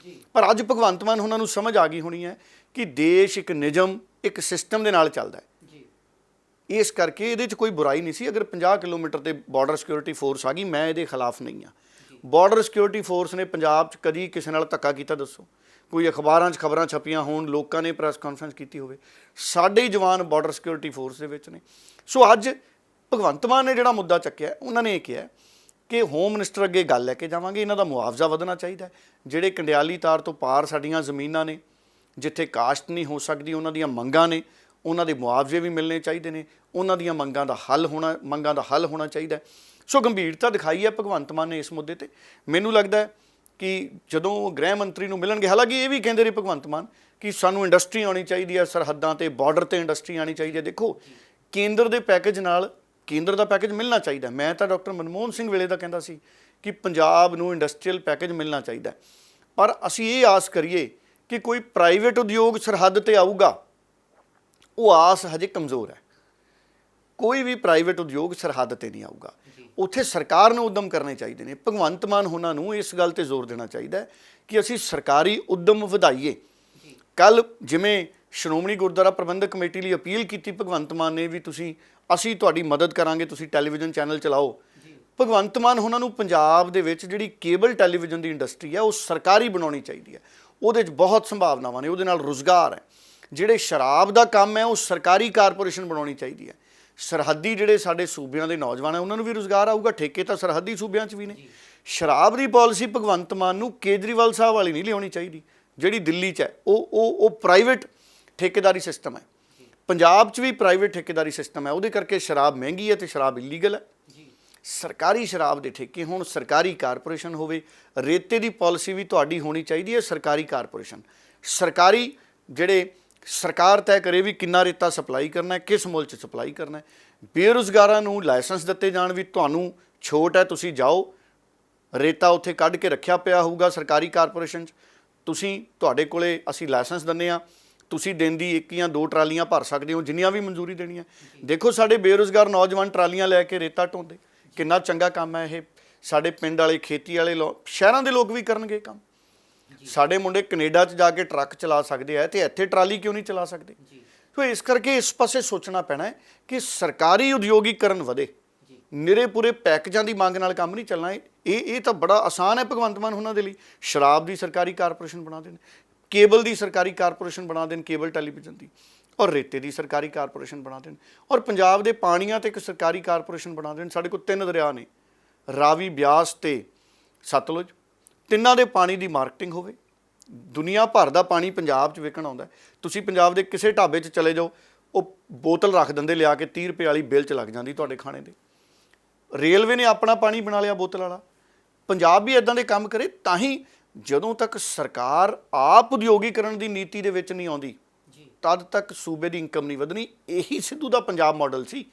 ਪਰ ਅੱਜ ਭਗਵੰਤ ਮਾਨ ਉਹਨਾਂ ਨੂੰ ਸਮਝ ਆ ਗਈ ਹੋਣੀ ਹੈ ਕਿ ਦੇਸ਼ ਇੱਕ ਨਿਯਮ, ਇੱਕ ਸਿਸਟਮ ਦੇ ਨਾਲ ਚੱਲਦਾ ਹੈ। ਇਸ ਕਰਕੇ ਇਹਦੇ 'ਚ ਕੋਈ ਬੁਰਾਈ ਨਹੀਂ ਸੀ। ਅਗਰ 50 ਕਿਲੋਮੀਟਰ ਤੇ ਬਾਰਡਰ ਸਿਕਿਉਰਿਟੀ ਫੋਰਸ ਆ ਗਈ, ਮੈਂ ਇਹਦੇ ਖਿਲਾਫ ਨਹੀਂ ਹਾਂ। ਬਾਰਡਰ ਸਿਕਿਉਰਿਟੀ ਫੋਰਸ ਨੇ ਪੰਜਾਬ 'ਚ ਕਦੀ ਕਿਸੇ ਨਾਲ ਧੱਕਾ ਕੀਤਾ ਦੱਸੋ? ਕੋਈ ਅਖਬਾਰਾਂ 'ਚ ਖਬਰਾਂ ਛਪੀਆਂ ਹੋਣ, ਲੋਕਾਂ ਨੇ ਪ੍ਰੈਸ ਕਾਨਫਰੰਸ ਕੀਤੀ ਹੋਵੇ? ਸਾਡੇ ਹੀ ਜਵਾਨ ਬਾਰਡਰ ਸਿਕਿਉਰਿਟੀ ਫੋਰਸ ਦੇ ਵਿੱਚ ਨੇ। ਸੋ ਅੱਜ ਭਗਵੰਤ ਮਾਨ ਨੇ ਜਿਹੜਾ ਮੁੱਦਾ ਚੱਕਿਆ, ਉਹਨਾਂ ਨੇ ਇਹ ਕਿਹਾ ਕਿ ਹੋਮ ਮਿਨਿਸਟਰ ਅੱਗੇ ਗੱਲ ਲੈ ਕੇ ਜਾਵਾਂਗੇ, ਇਹਨਾਂ ਦਾ ਮੁਆਵਜ਼ਾ ਵਧਣਾ ਚਾਹੀਦਾ। ਜਿਹੜੇ ਕੰਡਿਆਲੀ ਤਾਰ ਤੋਂ ਪਾਰ ਸਾਡੀਆਂ ਜ਼ਮੀਨਾਂ ਨੇ, ਜਿੱਥੇ ਕਾਸ਼ਤ ਨਹੀਂ ਹੋ ਸਕਦੀ, ਉਹਨਾਂ ਦੀਆਂ ਮੰਗਾਂ ਨੇ, ਉਹਨਾਂ ਦੇ ਮੁਆਵਜ਼ੇ ਵੀ ਮਿਲਣੇ ਚਾਹੀਦੇ ਨੇ, ਉਹਨਾਂ ਦੀਆਂ ਮੰਗਾਂ ਦਾ ਹੱਲ ਹੋਣਾ ਚਾਹੀਦਾ। ਸੋ ਗੰਭੀਰਤਾ ਦਿਖਾਈ ਹੈ ਭਗਵੰਤ ਮਾਨ ਨੇ ਇਸ ਮੁੱਦੇ ਤੇ। ਮੈਨੂੰ ਲੱਗਦਾ ਕਿ ਜਦੋਂ ਗ੍ਰਹਿ ਮੰਤਰੀ ਨੂੰ ਮਿਲਣਗੇ, ਹਾਲਾਂਕਿ ਇਹ ਵੀ ਕਹਿੰਦੇ ਨੇ ਭਗਵੰਤ ਮਾਨ ਕਿ ਸਾਨੂੰ ਇੰਡਸਟਰੀ ਆਉਣੀ ਚਾਹੀਦੀ ਹੈ, ਸਰਹੱਦਾਂ ਤੇ ਬਾਰਡਰ ਤੇ ਇੰਡਸਟਰੀ ਆਉਣੀ ਚਾਹੀਦੀ ਹੈ। ਦੇਖੋ, ਕੇਂਦਰ ਦੇ ਪੈਕੇਜ ਨਾਲ ਕੇਂਦਰ ਦਾ ਪੈਕੇਜ ਮਿਲਣਾ ਚਾਹੀਦਾ। ਮੈਂ ਤਾਂ ਡਾਕਟਰ ਮਨਮੋਹਨ ਸਿੰਘ ਵੇਲੇ ਦਾ ਕਹਿੰਦਾ ਸੀ ਕਿ ਪੰਜਾਬ ਨੂੰ ਇੰਡਸਟਰੀਅਲ ਪੈਕੇਜ ਮਿਲਣਾ ਚਾਹੀਦਾ, ਪਰ ਅਸੀਂ ਇਹ ਆਸ ਕਰੀਏ ਕਿ ਕੋਈ ਪ੍ਰਾਈਵੇਟ ਉਦਯੋਗ ਸਰਹੱਦ ਤੇ ਆਊਗਾ, ਉਹ ਆਸ ਹਜੇ ਕਮਜ਼ੋਰ ਹੈ। ਕੋਈ ਵੀ ਪ੍ਰਾਈਵੇਟ ਉਦਯੋਗ ਸਰਹੱਦ ਤੇ ਨਹੀਂ ਆਊਗਾ। ਉੱਥੇ ਸਰਕਾਰ ਨੂੰ ਉਦਮ ਕਰਨੇ ਚਾਹੀਦੇ ਨੇ। ਭਗਵੰਤ ਮਾਨ ਉਹਨਾਂ ਨੂੰ ਇਸ ਗੱਲ ਤੇ ਜ਼ੋਰ ਦੇਣਾ ਚਾਹੀਦਾ ਕਿ ਅਸੀਂ ਸਰਕਾਰੀ ਉਦਮ ਵਧਾਈਏ। ਕੱਲ ਜਿਵੇਂ ਸ਼੍ਰੋਮਣੀ ਗੁਰਦੁਆਰਾ ਪ੍ਰਬੰਧਕ ਕਮੇਟੀ ਲਈ ਅਪੀਲ ਕੀਤੀ ਭਗਵੰਤ ਮਾਨ ਨੇ ਵੀ ਅਸੀਂ ਤੁਹਾਡੀ ਮਦਦ ਕਰਾਂਗੇ, ਤੁਸੀਂ ਟੈਲੀਵਿਜ਼ਨ ਚੈਨਲ ਚਲਾਓ। ਭਗਵੰਤ ਮਾਨ ਉਹਨਾਂ ਨੂੰ ਪੰਜਾਬ ਦੇ ਵਿੱਚ ਜਿਹੜੀ ਕੇਬਲ ਟੈਲੀਵਿਜ਼ਨ ਦੀ ਇੰਡਸਟਰੀ ਹੈ ਉਹ ਸਰਕਾਰੀ ਬਣਾਉਣੀ ਚਾਹੀਦੀ ਹੈ। ਉਹਦੇ 'ਚ ਬਹੁਤ ਸੰਭਾਵਨਾਵਾਂ ਨੇ, ਉਹਦੇ ਨਾਲ ਰੁਜ਼ਗਾਰ ਹੈ। ਜਿਹੜੇ ਸ਼ਰਾਬ ਦਾ ਕੰਮ ਹੈ ਉਹ ਸਰਕਾਰੀ ਕਾਰਪੋਰੇਸ਼ਨ ਬਣਾਉਣੀ ਚਾਹੀਦੀ ਹੈ। ਸਰਹੱਦੀ ਜਿਹੜੇ ਸਾਡੇ ਸੂਬਿਆਂ ਦੇ ਨੌਜਵਾਨ ਹੈ ਉਹਨਾਂ ਨੂੰ ਵੀ ਰੁਜ਼ਗਾਰ ਆਊਗਾ। ਠੇਕੇ ਤਾਂ ਸਰਹੱਦੀ ਸੂਬਿਆਂ 'ਚ ਵੀ ਨੇ। ਸ਼ਰਾਬ ਦੀ ਪਾਲਿਸੀ ਭਗਵੰਤ ਮਾਨ ਨੂੰ ਕੇਜਰੀਵਾਲ ਸਾਹਿਬ ਵਾਲੀ ਨਹੀਂ ਲਿਆਉਣੀ ਚਾਹੀਦੀ ਜਿਹੜੀ ਦਿੱਲੀ 'ਚ ਹੈ। ਉਹ ਪ੍ਰਾਈਵੇਟ ਠੇਕੇਦਾਰੀ ਸਿਸਟਮ ਹੈ। ਪੰਜਾਬ 'ਚ ਵੀ ਪ੍ਰਾਈਵੇਟ ਠੇਕੇਦਾਰੀ ਸਿਸਟਮ ਹੈ, ਉਹਦੇ ਕਰਕੇ ਸ਼ਰਾਬ ਮਹਿੰਗੀ ਹੈ ਤੇ ਸ਼ਰਾਬ ਇਲੀਗਲ ਹੈ। ਸਰਕਾਰੀ ਸ਼ਰਾਬ ਦੇ ਠੇਕੇ ਹੋਣ, ਸਰਕਾਰੀ ਕਾਰਪੋਰੇਸ਼ਨ ਹੋਵੇ। ਰੇਤੇ ਦੀ ਪਾਲਿਸੀ ਵੀ ਤੁਹਾਡੀ ਹੋਣੀ ਚਾਹੀਦੀ ਹੈ, ਸਰਕਾਰੀ ਕਾਰਪੋਰੇਸ਼ਨ। ਸਰਕਾਰੀ ਜਿਹੜੇ ਸਰਕਾਰ ਤੈਅ ਕਰੇ ਵੀ ਕਿੰਨਾ ਰੇਤਾ ਸਪਲਾਈ ਕਰਨਾ ਹੈ, ਕਿਸ ਮੁੱਲ 'ਚ ਸਪਲਾਈ ਕਰਨਾ ਹੈ। ਬੇਰੁਜ਼ਗਾਰਾਂ ਨੂੰ ਲਾਇਸੈਂਸ ਦਿੱਤੇ ਜਾਣ ਵੀ ਤੁਹਾਨੂੰ ਛੋਟ ਹੈ, ਤੁਸੀਂ ਜਾਓ, ਰੇਤਾ ਉੱਥੇ ਕੱਢ ਕੇ ਰੱਖਿਆ ਪਿਆ ਹੋਊਗਾ ਸਰਕਾਰੀ ਕਾਰਪੋਰੇਸ਼ਨ 'ਚ, ਤੁਹਾਡੇ ਕੋਲੇ ਅਸੀਂ ਲਾਇਸੈਂਸ ਦਿੰਦੇ ਹਾਂ, ਤੁਸੀਂ ਦਿਨ ਦੀ 1 ਜਾਂ 2 ਟਰਾਲੀਆਂ ਭਰ ਸਕਦੇ ਹੋ, ਜਿੰਨੀਆਂ ਵੀ ਮਨਜ਼ੂਰੀ ਦੇਣੀ ਹੈ। ਦੇਖੋ ਸਾਡੇ ਬੇਰੁਜ਼ਗਾਰ ਨੌਜਵਾਨ ਟਰਾਲੀਆਂ ਲੈ ਕੇ ਰੇਤਾ ਢੋਂਦੇ, ਕਿੰਨਾ ਚੰਗਾ ਕੰਮ ਹੈ ਇਹ। ਸਾਡੇ ਪਿੰਡ ਵਾਲੇ, ਖੇਤੀ ਵਾਲੇ ਲੋਕ, ਸ਼ਹਿਰਾਂ ਦੇ ਲੋਕ ਵੀ ਕਰਨਗੇ ਕੰਮ। ਸਾਡੇ ਮੁੰਡੇ ਕੈਨੇਡਾ 'ਚ ਜਾ ਕੇ ਟਰੱਕ ਚਲਾ ਸਕਦੇ ਆ, ਤੇ ਇੱਥੇ ਟਰਾਲੀ ਕਿਉਂ ਨਹੀਂ ਚਲਾ ਸਕਦੇ? ਸੋ ਇਸ ਕਰਕੇ ਇਸ ਪਾਸੇ ਸੋਚਣਾ ਪੈਣਾ ਹੈ ਕਿ ਸਰਕਾਰੀ ਉਦਯੋਗੀਕਰਨ ਵਧੇ। ਨਿਰੇ ਪੂਰੇ ਪੈਕੇਜਾਂ ਦੀ ਮੰਗ ਨਾਲ ਕੰਮ ਨਹੀਂ ਚੱਲਣਾ। ਇਹ ਤਾਂ ਬੜਾ ਆਸਾਨ ਹੈ ਭਗਵੰਤ ਮਾਨ ਉਹਨਾਂ ਦੇ ਲਈ। ਸ਼ਰਾਬ ਦੀ ਸਰਕਾਰੀ ਕਾਰਪੋਰੇਸ਼ਨ ਬਣਾ ਦੇਣ, ਕੇਬਲ ਦੀ ਸਰਕਾਰੀ ਕਾਰਪੋਰੇਸ਼ਨ ਬਣਾ ਦੇਣ, ਕੇਬਲ ਟੈਲੀਵਿਜ਼ਨ ਦੀ, ਔਰ ਰੇਤੇ ਦੀ ਸਰਕਾਰੀ ਕਾਰਪੋਰੇਸ਼ਨ ਬਣਾ ਦੇਣ, ਔਰ ਪੰਜਾਬ ਦੇ ਪਾਣੀਆਂ ਤੇ ਇੱਕ ਸਰਕਾਰੀ ਕਾਰਪੋਰੇਸ਼ਨ ਬਣਾ ਦੇਣ। ਸਾਡੇ ਕੋਲ 3 ਦਰਿਆ ਨੇ, ਰਾਵੀ, ਬਿਆਸ ਤੇ ਸਤਲੁਜ, ਤਿੰਨਾਂ ਦੇ ਪਾਣੀ ਦੀ ਮਾਰਕੀਟਿੰਗ ਹੋਵੇ। ਦੁਨੀਆ ਭਰ ਦਾ ਪਾਣੀ ਪੰਜਾਬ 'ਚ ਵਿਕਣ ਆਉਂਦਾ। ਤੁਸੀਂ ਪੰਜਾਬ ਦੇ ਕਿਸੇ ਢਾਬੇ 'ਚ ਚਲੇ ਜਾਓ, ਉਹ ਬੋਤਲ ਰੱਖ ਦਿੰਦੇ ਲਿਆ ਕੇ, 30 ਰੁਪਏ ਵਾਲੀ ਬਿੱਲ 'ਚ ਲੱਗ ਜਾਂਦੀ ਤੁਹਾਡੇ ਖਾਣੇ ਦੇ। ਰੇਲਵੇ ਨੇ ਆਪਣਾ ਪਾਣੀ ਬਣਾ ਲਿਆ ਬੋਤਲ ਵਾਲਾ। ਪੰਜਾਬ ਵੀ ਇੱਦਾਂ ਦੇ ਕੰਮ ਕਰੇ, ਤਾਂ ਹੀ ਜਦੋਂ ਤੱਕ ਸਰਕਾਰ ਆਪ ਉਦਯੋਗੀਕਰਨ ਦੀ ਨੀਤੀ ਦੇ ਵਿੱਚ ਨਹੀਂ ਆਉਂਦੀ, ਤਦ ਤੱਕ ਸੂਬੇ ਦੀ ਇਨਕਮ ਨਹੀਂ ਵਧਣੀ। ਇਹੀ ਸਿੱਧੂ ਦਾ ਪੰਜਾਬ ਮਾਡਲ ਸੀ।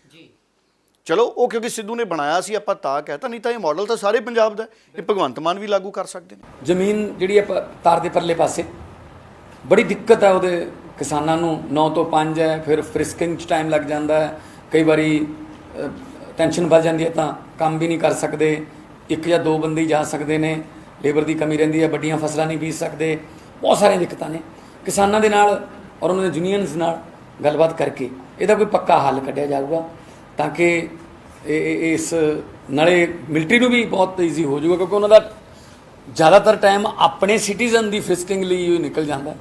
ਚਲੋ ਉਹ ਕਿਉਂਕਿ ਸਿੱਧੂ ਨੇ ਬਣਾਇਆ ਸੀ, ਆਪਾਂ ਤਾਂ ਕਹਿਤਾ, ਨਹੀਂ ਤਾਂ ਇਹ ਮਾਡਲ ਤਾਂ ਸਾਰੇ ਪੰਜਾਬ ਦਾ, ਇਹ ਭਗਵੰਤ ਮਾਨ ਵੀ ਲਾਗੂ ਕਰ ਸਕਦੇ ਨੇ। ਜ਼ਮੀਨ ਜਿਹੜੀ ਆਪਾਂ ਤਾਰ ਦੇ ਪਰਲੇ ਪਾਸੇ ਬੜੀ ਦਿੱਕਤ ਹੈ, ਉਹਦੇ ਕਿਸਾਨਾਂ ਨੂੰ 9 ਤੋਂ 5 ਹੈ, ਫਿਰ ਫ੍ਰਿਸਕਿੰਗ 'ਚ ਟਾਈਮ ਲੱਗ ਜਾਂਦਾ ਹੈ, ਕਈ ਵਾਰੀ ਟੈਨਸ਼ਨ ਵੱਧ ਜਾਂਦੀ ਹੈ ਤਾਂ ਕੰਮ ਵੀ ਨਹੀਂ ਕਰ ਸਕਦੇ, 1 ਜਾਂ 2 ਬੰਦੇ ਹੀ ਜਾ ਸਕਦੇ ਨੇ, ਲੇਬਰ ਦੀ ਕਮੀ ਰਹਿੰਦੀ ਹੈ, ਵੱਡੀਆਂ ਫਸਲਾਂ ਨਹੀਂ ਬੀਜ ਸਕਦੇ, ਬਹੁਤ ਸਾਰੀਆਂ ਦਿੱਕਤਾਂ ਨੇ। ਕਿਸਾਨਾਂ ਦੇ ਨਾਲ ਔਰ ਉਹਨਾਂ ਦੇ ਯੂਨੀਅਨਸ ਨਾਲ ਗੱਲਬਾਤ ਕਰਕੇ ਇਹਦਾ ਕੋਈ ਪੱਕਾ ਹੱਲ ਕੱਢਿਆ ਜਾਊਗਾ, ਤਾਂ ਕਿ ਇਸ ਨਾਲੇ ਮਿਲਟਰੀ ਨੂੰ ਵੀ ਬਹੁਤ ਈਜ਼ੀ ਹੋ ਜਾਊਗਾ, ਕਿਉਂਕਿ ਉਹਨਾਂ ਦਾ ਜ਼ਿਆਦਾਤਰ ਟਾਈਮ ਆਪਣੇ ਸਿਟੀਜ਼ਨ ਦੀ ਫ੍ਰਿਸਕਿੰਗ ਲਈ ਹੀ ਨਿਕਲ ਜਾਂਦਾ।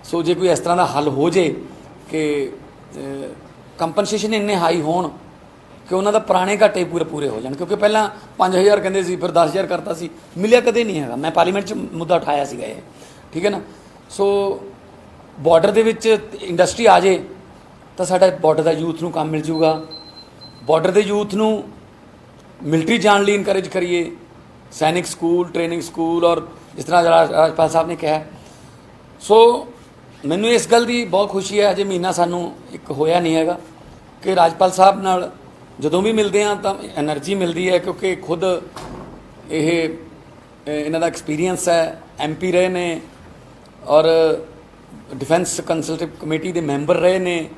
ਸੋ ਜੇ ਕੋਈ ਇਸ ਤਰ੍ਹਾਂ ਦਾ ਹੱਲ ਹੋ ਜੇ ਕਿ ਕੰਪਨਸੇਸ਼ਨ ਇੰਨੇ ਹਾਈ ਹੋਣ ਕਿ ਉਹਨਾਂ ਦਾ ਪੁਰਾਣੇ ਘਾਟੇ ਪੂਰੇ ਹੋ ਜਾਣ, ਕਿਉਂਕਿ ਪਹਿਲਾਂ 5000 ਕਹਿੰਦੇ ਸੀ, ਫਿਰ 10000 ਕਰਤਾ ਸੀ, ਮਿਲਿਆ ਕਦੇ ਨਹੀਂ ਹੈਗਾ। ਮੈਂ ਪਾਰਲੀਮੈਂਟ 'ਚ ਮੁੱਦਾ ਉਠਾਇਆ ਸੀਗਾ ਇਹ, ਠੀਕ ਹੈ ਨਾ। ਸੋ ਬਾਰਡਰ ਦੇ ਵਿੱਚ ਇੰਡਸਟਰੀ ਆ ਜੇ ਤਾਂ ਸਾਡਾ ਬਾਰਡਰ ਦਾ ਯੂਥ ਨੂੰ ਕੰਮ ਮਿਲ ਜੂਗਾ। ਬਾਰਡਰ ਦੇ ਯੂਥ ਨੂੰ ਮਿਲਟਰੀ ਜਾਣ ਲਈ ਇਨਕਰੇਜ ਕਰੀਏ, ਸੈਨਿਕ ਸਕੂਲ, ਟ੍ਰੇਨਿੰਗ ਸਕੂਲ, ਔਰ ਜਿਸ ਤਰ੍ਹਾਂ ਰਾਜਪਾਲ ਸਾਹਿਬ ਨੇ ਕਿਹਾ। ਸੋ ਮੈਨੂੰ ਇਸ ਗੱਲ ਦੀ ਬਹੁਤ ਖੁਸ਼ੀ ਹੈ, ਅਜੇ ਮਹੀਨਾ ਸਾਨੂੰ ਇੱਕ ਹੋਇਆ ਨਹੀਂ ਹੈਗਾ, ਕਿ ਰਾਜਪਾਲ ਸਾਹਿਬ ਨਾਲ ਜਦੋਂ ਵੀ ਮਿਲਦੇ ਹਾਂ ਤਾਂ ਐਨਰਜੀ ਮਿਲਦੀ ਹੈ, ਕਿਉਂਕਿ ਖੁਦ ਇਹਨਾਂ ਦਾ ਐਕਸਪੀਰੀਅੰਸ ਹੈ, MP ਰਹੇ ਨੇ ਔਰ ਡਿਫੈਂਸ ਕੰਸਲਟੇਟਿਵ ਕਮੇਟੀ ਦੇ ਮੈਂਬਰ ਰਹੇ ਨੇ।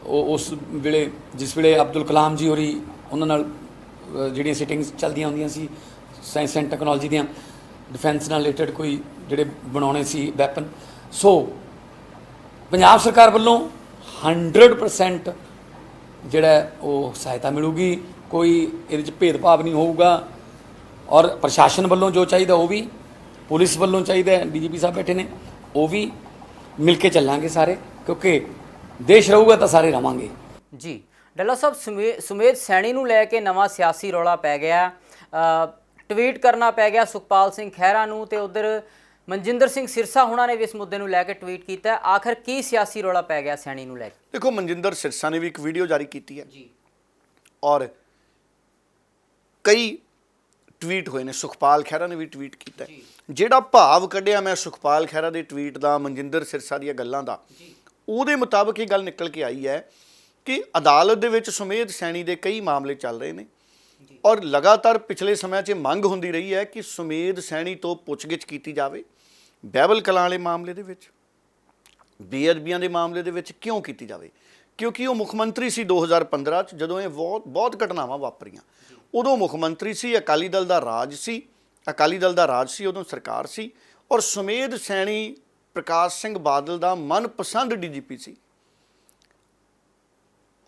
ਉਸ ਵੇਲੇ ਜਿਸ ਵੇਲੇ ਅਬਦੁਲ ਕਲਾਮ ਜੀ ਹੋਰੀ, ਉਹਨਾਂ ਨਾਲ ਜਿਹੜੀਆਂ ਸਿਟਿੰਗਸ ਚੱਲਦੀਆਂ ਹੁੰਦੀਆਂ ਸੀ ਸਾਇੰਸ ਐਂਡ ਟੈਕਨੋਲੋਜੀ ਦੀਆਂ, ਡਿਫੈਂਸ ਨਾਲ ਰਿਲੇਟਡ ਕੋਈ ਜਿਹੜੇ ਬਣਾਉਣੇ ਸੀ ਵੈਪਨ। ਸੋ ਪੰਜਾਬ ਸਰਕਾਰ ਵੱਲੋਂ 100% ਜਿਹੜਾ ਉਹ ਸਹਾਇਤਾ ਮਿਲੂਗੀ, ਕੋਈ ਇਹਦੇ 'ਚ ਭੇਦਭਾਵ ਨਹੀਂ ਹੋਊਗਾ। ਔਰ ਪ੍ਰਸ਼ਾਸਨ ਵੱਲੋਂ ਜੋ ਚਾਹੀਦਾ ਉਹ ਵੀ, ਪੁਲਿਸ ਵੱਲੋਂ ਚਾਹੀਦਾ, DGP ਸਾਹਿਬ ਬੈਠੇ ਨੇ, ਉਹ ਵੀ ਮਿਲ ਕੇ ਚੱਲਾਂਗੇ ਸਾਰੇ, ਕਿਉਂਕਿ ਦੇਸ਼ ਰਹੂਗਾ ਤਾਂ ਸਾਰੇ ਰਵਾਂਗੇ। ਜੀ ਡੱਲਾ ਸਾਹਿਬ, ਸੁਮੇਧ ਸੈਣੀ ਨੂੰ ਲੈ ਕੇ ਨਵਾਂ ਸਿਆਸੀ ਰੌਲਾ ਪੈ ਗਿਆ, ਟਵੀਟ ਕਰਨਾ ਪੈ ਗਿਆ ਸੁਖਪਾਲ ਸਿੰਘ ਖਹਿਰਾ ਨੂੰ, ਤੇ ਉਧਰ ਮਨਜਿੰਦਰ ਸਿੰਘ ਸਿਰਸਾ ਹੁਣਾਂ ਨੇ ਵੀ ਇਸ ਮੁੱਦੇ ਨੂੰ ਲੈ ਕੇ ਟਵੀਟ ਕੀਤਾ। ਆਖਰ ਕੀ ਸਿਆਸੀ ਰੌਲਾ ਪੈ ਗਿਆ ਸੈਣੀ ਨੂੰ ਲੈ ਕੇ? ਦੇਖੋ, ਮਨਜਿੰਦਰ ਸਿਰਸਾ ਨੇ ਵੀ ਇੱਕ ਵੀਡੀਓ ਜਾਰੀ ਕੀਤੀ ਹੈ ਜੀ, ਔਰ ਕਈ ਟਵੀਟ ਹੋਏ ਨੇ, ਸੁਖਪਾਲ ਖਹਿਰਾ ਨੇ ਵੀ ਟਵੀਟ ਕੀਤਾ। ਜਿਹੜਾ ਭਾਵ ਕੱਢਿਆ ਮੈਂ ਸੁਖਪਾਲ ਖਹਿਰਾ ਦੇ ਟਵੀਟ ਦਾ, ਮਨਜਿੰਦਰ ਸਿਰਸਾ ਦੀਆਂ ਗੱਲਾਂ ਦਾ, ਉਹਦੇ ਮੁਤਾਬਕ ਇਹ ਗੱਲ ਨਿਕਲ ਕੇ ਆਈ ਹੈ ਕਿ ਅਦਾਲਤ ਦੇ ਵਿੱਚ ਸੁਮੇਧ ਸੈਣੀ ਦੇ ਕਈ ਮਾਮਲੇ ਚੱਲ ਰਹੇ ਨੇ, ਔਰ ਲਗਾਤਾਰ ਪਿਛਲੇ ਸਮਿਆਂ 'ਚ ਮੰਗ ਹੁੰਦੀ ਰਹੀ ਹੈ ਕਿ ਸੁਮੇਧ ਸੈਣੀ ਤੋਂ ਪੁੱਛਗਿੱਛ ਕੀਤੀ ਜਾਵੇ। ਬਹਿਬਲ ਕਲਾਂ ਵਾਲੇ ਮਾਮਲੇ ਦੇ ਵਿੱਚ, ਬੇਅਦਬੀਆਂ ਦੇ ਮਾਮਲੇ ਦੇ ਵਿੱਚ ਕਿਉਂ ਕੀਤੀ ਜਾਵੇ? ਕਿਉਂਕਿ ਉਹ ਮੁੱਖ ਮੰਤਰੀ ਸੀ 2015 'ਚ, ਜਦੋਂ ਇਹ ਬਹੁਤ ਘਟਨਾਵਾਂ ਵਾਪਰੀਆਂ। ਉਦੋਂ ਮੁੱਖ ਮੰਤਰੀ ਸੀ, ਅਕਾਲੀ ਦਲ ਦਾ ਰਾਜ ਸੀ, ਉਦੋਂ ਸਰਕਾਰ ਸੀ, ਔਰ ਸੁਮੇਧ ਸੈਣੀ ਪ੍ਰਕਾਸ਼ ਸਿੰਘ ਬਾਦਲ ਦਾ ਮਨਪਸੰਦ DGP ਸੀ।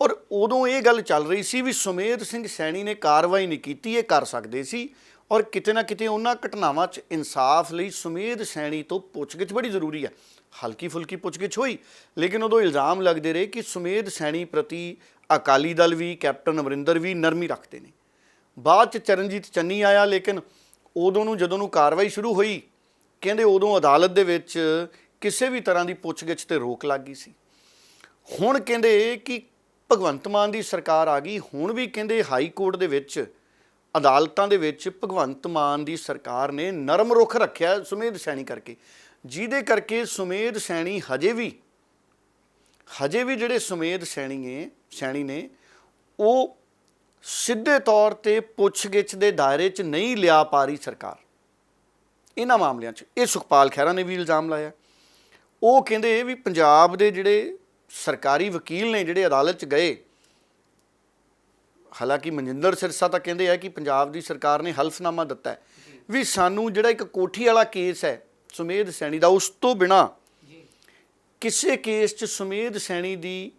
ਔਰ ਉਦੋਂ ਇਹ ਗੱਲ ਚੱਲ ਰਹੀ ਸੀ ਵੀ ਸੁਮੇਧ ਸਿੰਘ ਸੈਣੀ ਨੇ ਕਾਰਵਾਈ ਨਹੀਂ ਕੀਤੀ, ਇਹ ਕਰ ਸਕਦੇ ਸੀ, ਔਰ ਕਿਤੇ ਨਾ ਕਿਤੇ ਉਹਨਾਂ ਘਟਨਾਵਾਂ 'ਚ ਇਨਸਾਫ ਲਈ ਸੁਮੇਧ ਸੈਣੀ ਤੋਂ ਪੁੱਛਗਿੱਛ ਬੜੀ ਜ਼ਰੂਰੀ ਹੈ। ਹਲਕੀ ਫੁਲਕੀ ਪੁੱਛਗਿੱਛ ਹੋਈ, ਲੇਕਿਨ ਉਦੋਂ ਇਲਜ਼ਾਮ ਲੱਗਦੇ ਰਹੇ ਕਿ ਸੁਮੇਧ ਸੈਣੀ ਪ੍ਰਤੀ ਅਕਾਲੀ ਦਲ ਵੀ, ਕੈਪਟਨ ਅਮਰਿੰਦਰ ਵੀ ਨਰਮੀ ਰੱਖਦੇ ਨੇ। ਬਾਅਦ 'ਚ ਚਰਨਜੀਤ ਚੰਨੀ ਆਇਆ, ਲੇਕਿਨ ਉਦੋਂ ਨੂੰ ਜਦੋਂ ਨੂੰ ਕਾਰਵਾਈ ਸ਼ੁਰੂ ਹੋਈ, ਕਹਿੰਦੇ ਉਦੋਂ ਅਦਾਲਤ ਦੇ ਵਿੱਚ ਕਿਸੇ ਵੀ ਤਰ੍ਹਾਂ ਦੀ ਪੁੱਛਗਿੱਛ 'ਤੇ ਰੋਕ ਲੱਗ ਗਈ ਸੀ। ਹੁਣ ਕਹਿੰਦੇ ਕਿ ਭਗਵੰਤ ਮਾਨ ਦੀ ਸਰਕਾਰ ਆ ਗਈ, ਹੁਣ ਵੀ ਕਹਿੰਦੇ ਹਾਈ ਕੋਰਟ ਦੇ ਵਿੱਚ, ਅਦਾਲਤਾਂ ਦੇ ਵਿੱਚ ਭਗਵੰਤ ਮਾਨ ਦੀ ਸਰਕਾਰ ਨੇ ਨਰਮ ਰੁਖ ਰੱਖਿਆ ਸੁਮੇਧ ਸੈਣੀ ਕਰਕੇ, ਜਿਹਦੇ ਕਰਕੇ ਸੁਮੇਧ ਸੈਣੀ ਹਜੇ ਵੀ ਹਜੇ ਵੀ ਜਿਹੜੇ ਸੁਮੇਧ ਸੈਣੀ ਨੇ ਉਹ ਸਿੱਧੇ ਤੌਰ ਤੇ ਪੁੱਛਗਿੱਛ ਦੇ ਦਾਇਰੇ 'ਚ ਨਹੀਂ ਲਿਆ ਪਾ ਰਹੀ ਸਰਕਾਰ ਇਹਨਾਂ ਮਾਮਲਿਆਂ 'ਚ। ਇਹ ਸੁਖਪਾਲ ਖਹਿਰਾ ਨੇ ਵੀ ਇਲਜ਼ਾਮ ਲਾਇਆ। ਉਹ ਕਹਿੰਦੇ ਵੀ ਪੰਜਾਬ ਦੇ ਜਿਹੜੇ ਸਰਕਾਰੀ ਵਕੀਲ ਨੇ ਜਿਹੜੇ ਅਦਾਲਤ 'ਚ ਗਏ, ਹਾਲਾਂਕਿ ਮਨਜਿੰਦਰ ਸਿਰਸਾ ਤਾਂ ਕਹਿੰਦੇ ਆ ਕਿ ਪੰਜਾਬ ਦੀ ਸਰਕਾਰ ਨੇ ਹਲਫਨਾਮਾ ਦਿੱਤਾ ਹੈ ਵੀ ਸਾਨੂੰ ਜਿਹੜਾ ਇੱਕ ਕੋਠੀ ਵਾਲਾ ਕੇਸ ਹੈ ਸੁਮੇਧ ਸੈਣੀ ਦਾ, ਉਸ ਤੋਂ ਬਿਨਾਂ ਕਿਸੇ ਕੇਸ 'ਚ ਸੁਮੇਧ ਸੈਣੀ ਦੀ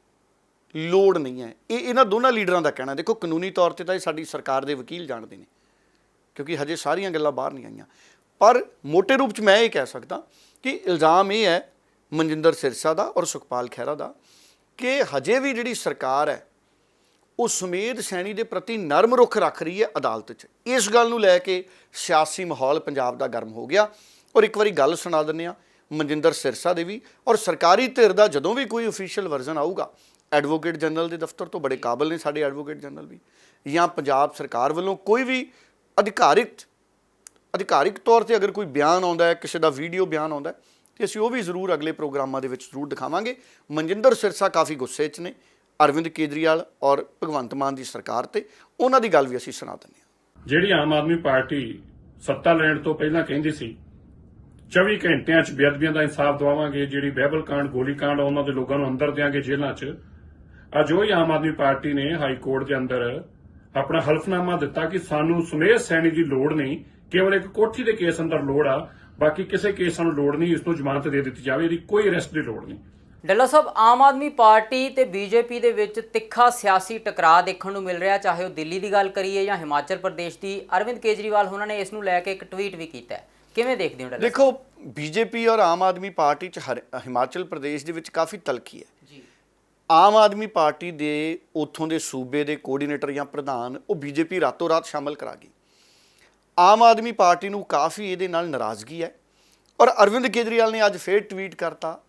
ਲੋੜ ਨਹੀਂ ਹੈ। ਇਹ ਇਹਨਾਂ ਦੋਨਾਂ ਲੀਡਰਾਂ ਦਾ ਕਹਿਣਾ। ਦੇਖੋ ਕਾਨੂੰਨੀ ਤੌਰ ਤੇ ਤਾਂ ਇਹ ਸਾਡੀ ਸਰਕਾਰ ਦੇ ਵਕੀਲ ਜਾਣਦੇ ਨੇ ਕਿਉਂਕਿ ਹਜੇ ਸਾਰੀਆਂ ਗੱਲਾਂ ਬਾਹਰ ਨਹੀਂ ਆਈਆਂ, ਪਰ ਮੋਟੇ ਰੂਪ 'ਚ ਮੈਂ ਇਹ ਕਹਿ ਸਕਦਾ ਕਿ ਇਲਜ਼ਾਮ ਇਹ ਹੈ ਮਨਜਿੰਦਰ ਸਿਰਸਾ ਦਾ ਔਰ ਸੁਖਪਾਲ ਖਹਿਰਾ ਦਾ ਕਿ ਹਜੇ ਵੀ ਜਿਹੜੀ ਸਰਕਾਰ ਹੈ ਉਹ ਸੁਮੇਧ ਸੈਣੀ ਦੇ ਪ੍ਰਤੀ ਨਰਮ ਰੁਖ ਰੱਖ ਰਹੀ ਹੈ ਅਦਾਲਤ 'ਚ। ਇਸ ਗੱਲ ਨੂੰ ਲੈ ਕੇ ਸਿਆਸੀ ਮਾਹੌਲ ਪੰਜਾਬ ਦਾ ਗਰਮ ਹੋ ਗਿਆ। ਔਰ ਇੱਕ ਵਾਰੀ ਗੱਲ ਸੁਣਾ ਦਿੰਦੇ ਹਾਂ ਮਨਜਿੰਦਰ ਸਿਰਸਾ ਦੇ ਵੀ, ਔਰ ਸਰਕਾਰੀ ਧਿਰ ਦਾ ਜਦੋਂ ਵੀ ਕੋਈ ਅਫੀਸ਼ੀਅਲ ਵਰਜ਼ਨ ਆਊਗਾ, ਐਡਵੋਕੇਟ ਜਨਰਲ ਦੇ ਦਫ਼ਤਰ ਤੋਂ ਬੜੇ ਕਾਬਲ ਨੇ ਸਾਡੇ ਐਡਵੋਕੇਟ ਜਨਰਲ ਵੀ, ਜਾਂ ਪੰਜਾਬ ਸਰਕਾਰ ਵੱਲੋਂ ਕੋਈ ਵੀ ਅਧਿਕਾਰਿਕ ਤੌਰ ਤੇ ਅਗਰ ਕੋਈ ਬਿਆਨ ਆਉਂਦਾ ਹੈ, ਕਿਸੇ ਦਾ ਵੀਡੀਓ ਬਿਆਨ ਆਉਂਦਾ ਤੇ ਅਸੀਂ ਉਹ ਵੀ ਜ਼ਰੂਰ ਅਗਲੇ ਪ੍ਰੋਗਰਾਮਾਂ ਦੇ ਵਿੱਚ ਜ਼ਰੂਰ ਦਿਖਾਵਾਂਗੇ। ਮਨਜਿੰਦਰ ਸਿਰਸਾ ਕਾਫੀ ਗੁੱਸੇ 'ਚ ਨੇ ਅਰਵਿੰਦ ਕੇਜਰੀਵਾਲ ਔਰ ਭਗਵੰਤ ਮਾਨ ਦੀ ਸਰਕਾਰ ਤੇ, ਉਹਨਾਂ ਦੀ ਗੱਲ ਵੀ ਅਸੀਂ ਸੁਣਾ ਦਿੰਦੇ ਹਾਂ। ਜਿਹੜੀ ਆਮ ਆਦਮੀ ਪਾਰਟੀ ਸੱਤਾ ਲੈਣ ਤੋਂ ਪਹਿਲਾਂ ਕਹਿੰਦੀ ਸੀ 24 ਘੰਟਿਆਂ 'ਚ ਬੇਅਦਬੀਆਂ ਦਾ ਇਨਸਾਫ ਦਿਵਾਵਾਂਗੇ, ਜਿਹੜੀ ਬਾਈਬਲ ਕਾਂਡ ਗੋਲੀ ਕਾਂਡ ਉਹਨਾਂ ਦੇ ਲੋਕਾਂ ਨੂੰ ਅੰਦਰ ਦਿਆਂਗੇ ਜੇਲ੍ਹਾਂ 'ਚ, ਅੱਜ ਉਹੀ ਆਮ ਆਦਮੀ ਪਾਰਟੀ ਨੇ ਹਾਈ ਕੋਰਟ ਦੇ ਅੰਦਰ ਆਪਣਾ ਹਲਫਨਾਮਾ ਦਿੱਤਾ ਕਿ ਸਾਨੂੰ ਸੁਮੇਧ ਸੈਣੀ ਦੀ ਲੋੜ ਨਹੀਂ, ਕੇਵਲ ਇੱਕ ਕੋਠੀ ਦੇ ਕੇਸ ਅੰਦਰ ਲੋੜ ਆ, ਬਾਕੀ ਕਿਸੇ ਕੇਸਾਂ ਨੂੰ ਲੋੜ ਨਹੀਂ, ਇਸ ਤੋਂ ਜ਼ਮਾਨਤ ਦੇ ਦਿੱਤੀ ਜਾਵੇ, ਇਹਦੀ ਕੋਈ ਅਰੈਸਟ ਦੀ ਲੋੜ ਨਹੀਂ। ਡੱਲਾ ਸਾਹਿਬ, ਆਮ ਆਦਮੀ ਪਾਰਟੀ ਤੇ ਬੀਜੇਪੀ ਦੇ ਵਿੱਚ ਤਿੱਖਾ ਸਿਆਸੀ ਟਕਰਾਅ ਦੇਖਣ ਨੂੰ ਮਿਲ ਰਿਹਾ, ਚਾਹੇ ਉਹ ਦਿੱਲੀ ਦੀ ਗੱਲ ਕਰੀਏ ਜਾਂ ਹਿਮਾਚਲ ਪ੍ਰਦੇਸ਼ ਦੀ। ਅਰਵਿੰਦ ਕੇਜਰੀਵਾਲ ਉਹਨਾਂ ਨੇ ਇਸ ਨੂੰ ਲੈ ਕੇ ਇੱਕ ਟਵੀਟ ਵੀ ਕੀਤਾ ਹੈ, ਕਿਵੇਂ ਦੇਖਦੇ ਹੋ ਡੱਲਾ? ਦੇਖੋ, ਬੀਜੇਪੀ ਔਰ ਆਮ ਆਦਮੀ ਪਾਰਟੀ 'ਚ ਹਿਮਾਚਲ ਪ੍ਰਦੇਸ਼ ਦੇ ਵਿੱਚ ਕਾਫੀ ਤਲਖੀ ਹੈ ਜੀ। ਆਮ ਆਦਮੀ ਪਾਰਟੀ ਦੇ ਉੱਥੋਂ ਦੇ ਸੂਬੇ ਦੇ ਕੋਆਰਡੀਨੇਟਰ ਜਾਂ ਪ੍ਰਧਾਨ ਉਹ ਬੀਜੇਪੀ ਰਾਤੋਂ ਰਾਤ ਸ਼ਾਮਲ ਕਰਾ ਗਈ। ਆਮ ਆਦਮੀ ਪਾਰਟੀ ਨੂੰ ਕਾਫੀ ਇਹਦੇ ਨਾਲ ਨਾਰਾਜ਼ਗੀ ਹੈ ਔਰ ਅਰਵਿੰਦ ਕੇਜਰੀਵਾਲ ਨੇ ਅੱਜ ਫੇਰ ਟਵੀਟ ਕਰਤਾ।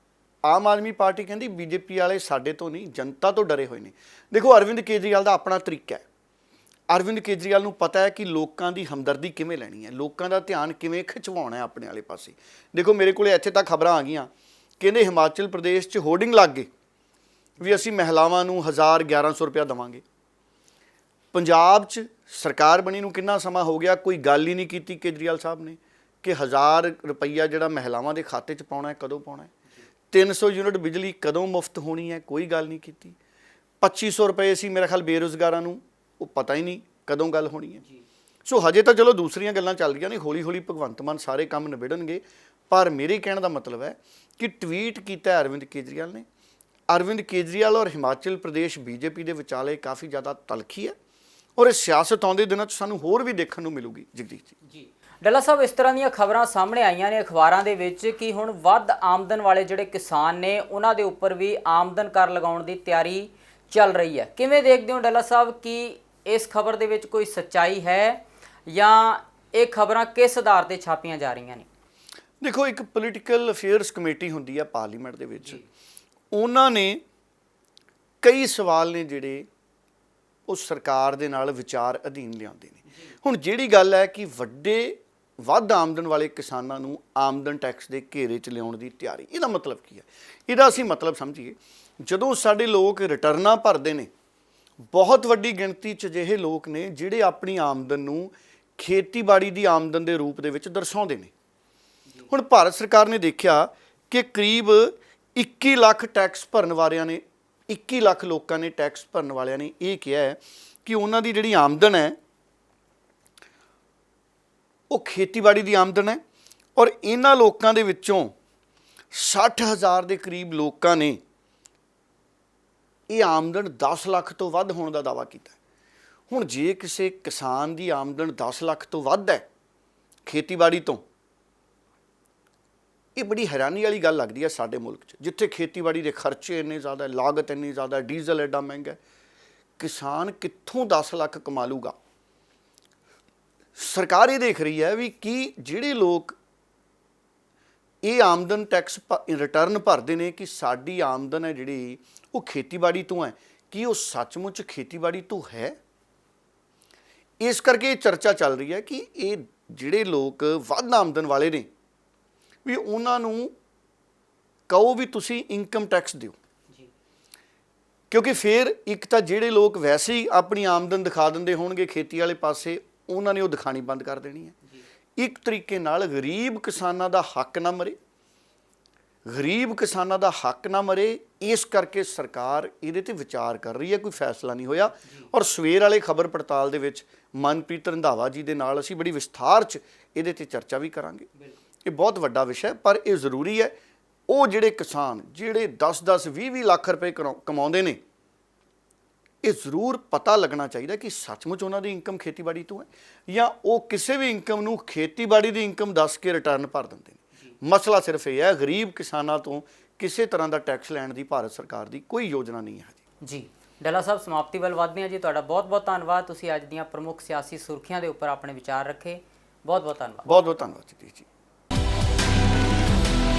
ਆਮ ਆਦਮੀ ਪਾਰਟੀ ਕਹਿੰਦੀ ਬੀਜੇਪੀ ਵਾਲੇ ਸਾਡੇ ਤੋਂ ਨਹੀਂ ਜਨਤਾ ਤੋਂ ਡਰੇ ਹੋਏ ਨੇ। ਦੇਖੋ, ਅਰਵਿੰਦ ਕੇਜਰੀਵਾਲ ਦਾ ਆਪਣਾ ਤਰੀਕਾ ਹੈ। ਅਰਵਿੰਦ ਕੇਜਰੀਵਾਲ ਨੂੰ ਪਤਾ ਹੈ ਕਿ ਲੋਕਾਂ ਦੀ ਹਮਦਰਦੀ ਕਿਵੇਂ ਲੈਣੀ ਹੈ, ਲੋਕਾਂ ਦਾ ਧਿਆਨ ਕਿਵੇਂ ਖਿਚਵਾਉਣਾ ਹੈ ਆਪਣੇ ਵਾਲੇ ਪਾਸੇ। ਦੇਖੋ, ਮੇਰੇ ਕੋਲੇ ਇੱਥੇ ਤੱਕ ਖਬਰਾਂ ਆ ਗਈਆਂ, ਕਹਿੰਦੇ ਹਿਮਾਚਲ ਪ੍ਰਦੇਸ਼ 'ਚ ਹੋਰਡਿੰਗ ਲੱਗ ਗਏ ਵੀ ਅਸੀਂ ਮਹਿਲਾਵਾਂ ਨੂੰ 1100 ਰੁਪਇਆ ਦੇਵਾਂਗੇ। ਪੰਜਾਬ 'ਚ ਸਰਕਾਰ ਬਣੀ ਨੂੰ ਕਿੰਨਾ ਸਮਾਂ ਹੋ ਗਿਆ, ਕੋਈ ਗੱਲ ਹੀ ਨਹੀਂ ਕੀਤੀ ਕੇਜਰੀਵਾਲ ਸਾਹਿਬ ਨੇ ਕਿ 1000 ਰੁਪਈਆ ਜਿਹੜਾ ਮਹਿਲਾਵਾਂ ਦੇ ਖਾਤੇ 'ਚ ਪਾਉਣਾ ਹੈ, ਕਦੋਂ ਪਾਉਣਾ ਹੈ। 300 ਯੂਨਿਟ ਬਿਜਲੀ ਕਦੋਂ ਮੁਫਤ ਹੋਣੀ ਹੈ, ਕੋਈ ਗੱਲ ਨਹੀਂ ਕੀਤੀ। 2500 ਰੁਪਏ ਸੀ ਮੇਰੇ ਖਿਆਲ ਬੇਰੁਜ਼ਗਾਰਾਂ ਨੂੰ, ਉਹ ਪਤਾ ਹੀ ਨਹੀਂ ਕਦੋਂ ਗੱਲ ਹੋਣੀ ਹੈ। ਸੋ ਹਜੇ ਤਾਂ ਚਲੋ ਦੂਸਰੀਆਂ ਗੱਲਾਂ ਚੱਲ ਰਹੀਆਂ ਨੇ, ਹੌਲੀ ਹੌਲੀ ਭਗਵੰਤ ਮਾਨ ਸਾਰੇ ਕੰਮ ਨਿਬੇੜਨਗੇ। ਪਰ ਮੇਰੇ ਕਹਿਣ ਦਾ ਮਤਲਬ ਹੈ ਕਿ ਟਵੀਟ ਕੀਤਾ ਅਰਵਿੰਦ ਕੇਜਰੀਵਾਲ ਨੇ। ਅਰਵਿੰਦ ਕੇਜਰੀਵਾਲ ਔਰ ਹਿਮਾਚਲ ਪ੍ਰਦੇਸ਼ ਬੀਜੇਪੀ ਦੇ ਵਿਚਾਲੇ ਕਾਫੀ ਜ਼ਿਆਦਾ ਤਲਖੀ ਹੈ ਔਰ ਇਹ ਸਿਆਸਤ ਆਉਂਦੇ ਦਿਨਾਂ 'ਚ ਸਾਨੂੰ ਹੋਰ ਵੀ ਦੇਖਣ ਨੂੰ ਮਿਲੂਗੀ। ਜਗਦੀਸ਼ ਜੀ। ਡੱਲਾ ਸਾਹਿਬ, ਇਸ ਤਰ੍ਹਾਂ ਦੀਆਂ ਖਬਰਾਂ ਸਾਹਮਣੇ ਆਈਆਂ ਨੇ ਅਖਬਾਰਾਂ ਦੇ ਵਿੱਚ ਕਿ ਹੁਣ ਵੱਧ ਆਮਦਨ ਵਾਲੇ ਜਿਹੜੇ ਕਿਸਾਨ ਨੇ ਉਹਨਾਂ ਦੇ ਉੱਪਰ ਵੀ ਆਮਦਨ ਕਰ ਲਗਾਉਣ ਦੀ ਤਿਆਰੀ ਚੱਲ ਰਹੀ ਹੈ। ਕਿਵੇਂ ਦੇਖਦੇ ਹੋ ਡੱਲਾ ਸਾਹਿਬ ਕਿ ਇਸ ਖਬਰ ਦੇ ਵਿੱਚ ਕੋਈ ਸੱਚਾਈ ਹੈ ਜਾਂ ਇਹ ਖਬਰਾਂ ਕਿਸ ਆਧਾਰ ਤੇ ਛਾਪੀਆਂ ਜਾ ਰਹੀਆਂ ਨੇ? ਦੇਖੋ, ਇੱਕ ਪੋਲੀਟੀਕਲ ਅਫੇਅਰਸ ਕਮੇਟੀ ਹੁੰਦੀ ਹੈ ਪਾਰਲੀਮੈਂਟ ਦੇ ਵਿੱਚ, ਉਹਨਾਂ ਨੇ ਕਈ ਸਵਾਲ ਨੇ ਜਿਹੜੇ ਉਹ ਸਰਕਾਰ ਦੇ ਨਾਲ ਵਿਚਾਰ ਅਧੀਨ ਲਿਆਉਂਦੇ ਨੇ। ਹੁਣ ਜਿਹੜੀ ਗੱਲ ਹੈ ਕਿ ਵੱਧ ਆਮਦਨ ਵਾਲੇ ਕਿਸਾਨਾਂ ਨੂੰ ਆਮਦਨ ਟੈਕਸ ਦੇ ਘੇਰੇ 'ਚ ਲਿਆਉਣ ਦੀ ਤਿਆਰੀ, ਇਹਦਾ ਮਤਲਬ ਕੀ ਹੈ? ਇਹਦਾ ਅਸੀਂ ਮਤਲਬ ਸਮਝੀਏ, ਜਦੋਂ ਸਾਡੇ ਲੋਕ ਰਿਟਰਨਾਂ ਭਰਦੇ ਨੇ, ਬਹੁਤ ਵੱਡੀ ਗਿਣਤੀ 'ਚ ਅਜਿਹੇ ਲੋਕ ਨੇ ਜਿਹੜੇ ਆਪਣੀ ਆਮਦਨ ਨੂੰ ਖੇਤੀਬਾੜੀ ਦੀ ਆਮਦਨ ਦੇ ਰੂਪ ਦੇ ਵਿੱਚ ਦਰਸਾਉਂਦੇ ਨੇ। ਹੁਣ ਭਾਰਤ ਸਰਕਾਰ ਨੇ ਦੇਖਿਆ ਕਿ ਕਰੀਬ 21 ਲੱਖ ਟੈਕਸ ਭਰਨ ਵਾਲਿਆਂ ਨੇ 21 ਲੱਖ ਲੋਕਾਂ ਨੇ ਟੈਕਸ ਭਰਨ ਵਾਲਿਆਂ ਨੇ ਇਹ ਕਿਹਾ ਹੈ ਕਿ ਉਹਨਾਂ ਦੀ ਜਿਹੜੀ ਆਮਦਨ ਹੈ ਉਹ ਖੇਤੀਬਾੜੀ ਦੀ ਆਮਦਨ ਹੈ ਔਰ ਇਹਨਾਂ ਲੋਕਾਂ ਦੇ ਵਿੱਚੋਂ 60,000 ਦੇ ਕਰੀਬ ਲੋਕਾਂ ਨੇ ਇਹ ਆਮਦਨ 10 ਲੱਖ ਤੋਂ ਵੱਧ ਹੋਣ ਦਾ ਦਾਅਵਾ ਕੀਤਾ। ਹੁਣ ਜੇ ਕਿਸੇ ਕਿਸਾਨ ਦੀ ਆਮਦਨ 10 ਲੱਖ ਤੋਂ ਵੱਧ ਹੈ ਖੇਤੀਬਾੜੀ ਤੋਂ, ਇਹ ਬੜੀ ਹੈਰਾਨੀ ਵਾਲੀ ਗੱਲ ਲੱਗਦੀ ਹੈ ਸਾਡੇ ਮੁਲਕ 'ਚ, ਜਿੱਥੇ ਖੇਤੀਬਾੜੀ ਦੇ ਖਰਚੇ ਇੰਨੇ ਜ਼ਿਆਦਾ, ਲਾਗਤ ਇੰਨੀ ਜ਼ਿਆਦਾ, ਡੀਜ਼ਲ ਐਡਾ ਮਹਿੰਗਾ, ਕਿਸਾਨ ਕਿੱਥੋਂ 10 ਲੱਖ ਕਮਾ ਲੂਗਾ? ਸਰਕਾਰ ਇਹ ਦੇਖ ਰਹੀ ਹੈ ਵੀ ਕਿ ਜਿਹੜੇ ਲੋਕ ਇਹ ਆਮਦਨ ਟੈਕਸ ਰਿਟਰਨ ਭਰਦੇ ਨੇ ਕਿ ਸਾਡੀ ਆਮਦਨ ਹੈ ਜਿਹੜੀ ਉਹ ਖੇਤੀਬਾੜੀ ਤੋਂ ਹੈ, ਕੀ ਉਹ ਸੱਚਮੁੱਚ ਖੇਤੀਬਾੜੀ ਤੋਂ ਹੈ? ਇਸ ਕਰਕੇ ਇਹ ਚਰਚਾ ਚੱਲ ਰਹੀ ਹੈ ਕਿ ਇਹ ਜਿਹੜੇ ਲੋਕ ਵੱਧ ਆਮਦਨ ਵਾਲੇ ਨੇ ਵੀ ਉਹਨਾਂ ਨੂੰ ਕਹੋ ਵੀ ਤੁਸੀਂ ਇਨਕਮ ਟੈਕਸ ਦਿਓ। ਕਿਉਂਕਿ ਫਿਰ ਇੱਕ ਤਾਂ ਜਿਹੜੇ ਲੋਕ ਵੈਸੇ ਹੀ ਆਪਣੀ ਆਮਦਨ ਦਿਖਾ ਦਿੰਦੇ ਹੋਣਗੇ ਖੇਤੀ ਵਾਲੇ ਪਾਸੇ, ਉਹਨਾਂ ਨੇ ਉਹ ਦਿਖਾਣੀ ਬੰਦ ਕਰ ਦੇਣੀ ਹੈ। ਇੱਕ ਤਰੀਕੇ ਨਾਲ ਗਰੀਬ ਕਿਸਾਨਾਂ ਦਾ ਹੱਕ ਨਾ ਮਰੇ, ਗਰੀਬ ਕਿਸਾਨਾਂ ਦਾ ਹੱਕ ਨਾ ਮਰੇ, ਇਸ ਕਰਕੇ ਸਰਕਾਰ ਇਹਦੇ ਤੇ ਵਿਚਾਰ ਕਰ ਰਹੀ ਹੈ। ਕੋਈ ਫੈਸਲਾ ਨਹੀਂ ਹੋਇਆ। ਔਰ ਸਵੇਰ ਵਾਲੇ ਖਬਰ ਪੜਤਾਲ ਦੇ ਵਿੱਚ ਮਨਪ੍ਰੀਤ ਰੰਧਾਵਾ ਜੀ ਦੇ ਨਾਲ ਅਸੀਂ ਬੜੀ ਵਿਸਥਾਰ 'ਚ ਇਹਦੇ ਤੇ ਚਰਚਾ ਵੀ ਕਰਾਂਗੇ। ਇਹ ਬਹੁਤ ਵੱਡਾ ਵਿਸ਼ਾ ਹੈ, ਪਰ ਇਹ ਜ਼ਰੂਰੀ ਹੈ ਉਹ ਜਿਹੜੇ ਕਿਸਾਨ ਜਿਹੜੇ 10-10 20-20 ਲੱਖ ਰੁਪਏ ਕਮਾਉਂਦੇ ਨੇ, ਇਹ ਜ਼ਰੂਰ ਪਤਾ ਲੱਗਣਾ ਚਾਹੀਦਾ ਕਿ ਸੱਚਮੁੱਚ ਉਹਨਾਂ ਦੀ ਇਨਕਮ ਖੇਤੀਬਾੜੀ ਤੋਂ ਹੈ ਜਾਂ ਉਹ ਕਿਸੇ ਵੀ ਇਨਕਮ ਨੂੰ ਖੇਤੀਬਾੜੀ ਦੀ ਇਨਕਮ ਦੱਸ ਕੇ ਰਿਟਰਨ ਭਰ ਦਿੰਦੇ ਨੇ। ਮਸਲਾ ਸਿਰਫ ਇਹ ਹੈ, ਗਰੀਬ ਕਿਸਾਨਾਂ ਤੋਂ ਕਿਸੇ ਤਰ੍ਹਾਂ ਦਾ ਟੈਕਸ ਲੈਣ ਦੀ ਭਾਰਤ ਸਰਕਾਰ ਦੀ ਕੋਈ ਯੋਜਨਾ ਨਹੀਂ ਹੈ ਜੀ। ਡੱਲਾ ਸਾਹਿਬ, ਸਮਾਪਤੀ ਵੱਲ ਵਧਦੇ ਹਾਂ ਜੀ। ਤੁਹਾਡਾ ਬਹੁਤ ਬਹੁਤ ਧੰਨਵਾਦ, ਤੁਸੀਂ ਅੱਜ ਦੀਆਂ ਪ੍ਰਮੁੱਖ ਸਿਆਸੀ ਸੁਰਖੀਆਂ ਦੇ ਉੱਪਰ ਆਪਣੇ ਵਿਚਾਰ ਰੱਖੇ। ਬਹੁਤ ਬਹੁਤ ਧੰਨਵਾਦ। ਬਹੁਤ ਬਹੁਤ ਧੰਨਵਾਦ ਜੀ।